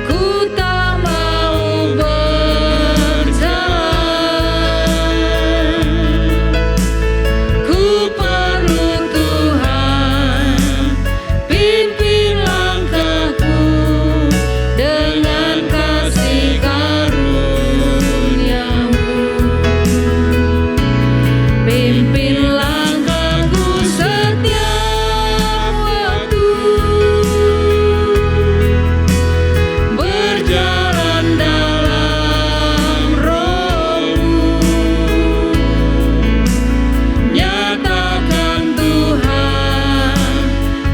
ku tak mau berjalan. Ku perlu Tuhan, pimpin langkahku dengan kasih karunia-Mu. Pimpin langkahku setiap waktu, berjalan dalam Roh-Mu. Nyatakan Tuhan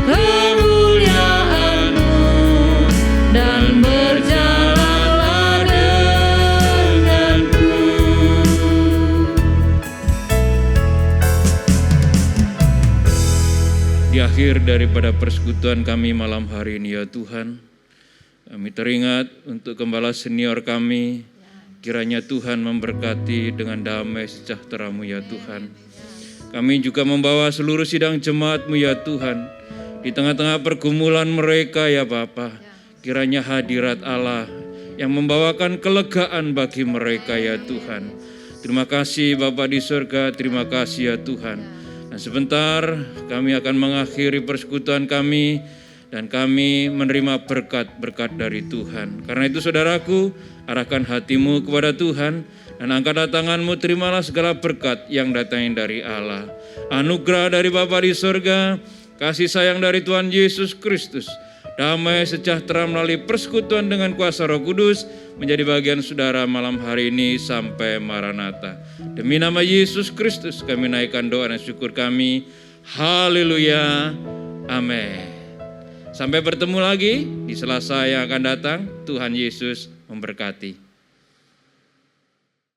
kemuliaan-Mu dan berjalanlah denganku. Di akhir daripada persekutuan kami malam hari ini ya Tuhan, kami teringat untuk gembala senior kami, kiranya Tuhan memberkati dengan damai sejahtera-Mu ya Tuhan. Kami juga membawa seluruh sidang jemaat-Mu ya Tuhan, di tengah-tengah pergumulan mereka ya Bapa, kiranya hadirat Allah yang membawakan kelegaan bagi mereka ya Tuhan. Terima kasih Bapa di surga, terima kasih ya Tuhan. Dan sebentar kami akan mengakhiri persekutuan kami dan kami menerima berkat-berkat dari Tuhan. Karena itu saudaraku, arahkan hatimu kepada Tuhan dan angkat tanganmu, terimalah segala berkat yang datangnya dari Allah. Anugerah dari Bapa di surga, kasih sayang dari Tuhan Yesus Kristus, damai sejahtera melalui persekutuan dengan kuasa Roh Kudus menjadi bagian saudara malam hari ini sampai Maranatha. Demi nama Yesus Kristus kami naikkan doa dan syukur kami. Haleluya. Amin. Sampai bertemu lagi di Selasa yang akan datang. Tuhan Yesus memberkati.